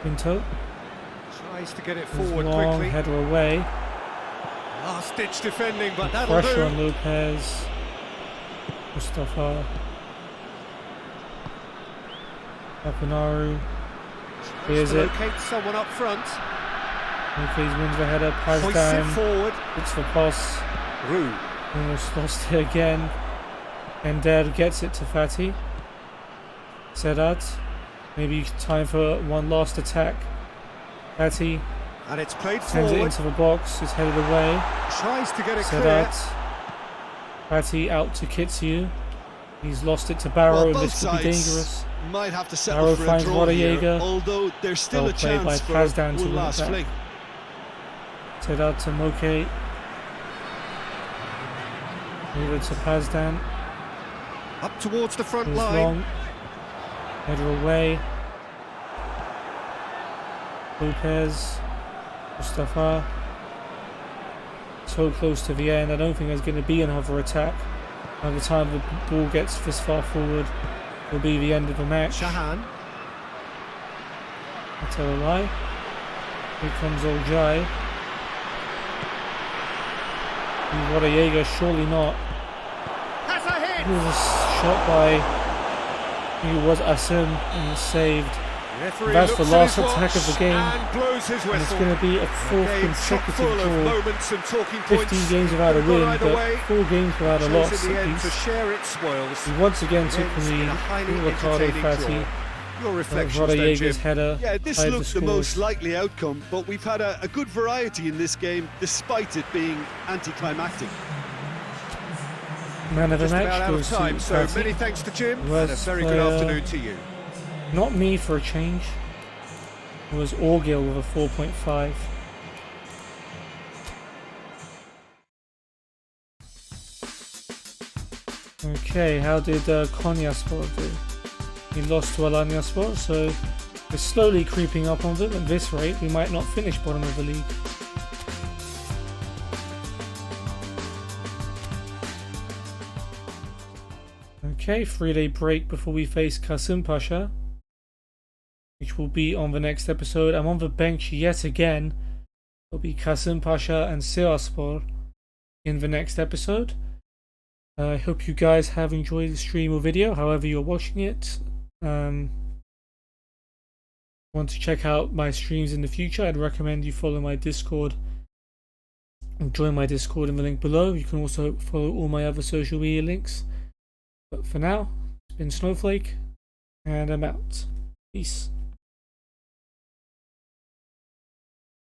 Pinto. Tries to get it Goes forward long, quickly. header away. Last ditch defending, but that'll Pressure do. on Lopez. Mustafa. Sapunaro. Here's it. Locate someone up front. Lopez wins the header. Hoists it Pazdan. forward. It's the pass. Rue. Almost lost it again. Ender gets it to Fatty. Sedat. Maybe time for one last attack. Fatty And it's played sends it forward. into the box. It's headed away. Tries to get it clear. Sedat. Fatty out to Kitsu. He's lost it to Barrow, and this could be dangerous. Might have to settle Barrow for a finds draw here, Rodallega. although there's still Well a played by chance for Pazdan to one win last it back. fling. Sedat to Moke. Over to Pazdan. Up towards the front Goes line. long. Header away. Lopez. Mustafa. So close to the end. I don't think there's going to be another attack. By the time the ball gets this far forward, will be the end of the match. Shahan. I tell a lie. Here comes Oljai. Rodallega, surely not. Has a hit. It was a shot by, I think it was Asim, and it's saved. Referee That's the looks at last his attack of the watch game. and blows his And it's whistle. going to be a fourth Game chock consecutive full of draw. moments and talking points. 15 games without a Could go win, either way. but 4 games without a Chose loss in the at end to least. share its spoils. He once again It took ends the in lead. a highly Ricardo entertaining Fatty. draw. Your reflections then, Rodayega's Jim. header. Yeah, this tied looked the scores. most likely outcome, but we've had a good variety in this game, despite it being anticlimactic. Man of the Just about match out of goes time, to so Fatty. many thanks to Jim, and a Worst very good player- afternoon to you. Not me for a change. It was Orgil with a 4.5. Okay, how did Konyaspor do? He lost to Alanyaspor, so we're slowly creeping up on them. At this rate, we might not finish bottom of the league. Okay, 3-day break before we face Kasımpaşa, which will be on the next episode. I'm on the bench yet again. It'll be Kasımpaşa and Sivasspor in the next episode. I hope you guys have enjoyed the stream or video, however you're watching it. Want to check out my streams in the future, I'd recommend you follow my Discord and join my Discord in the link below. You can also follow all my other social media links. But for now, it's been Snowflake, and I'm out. Peace.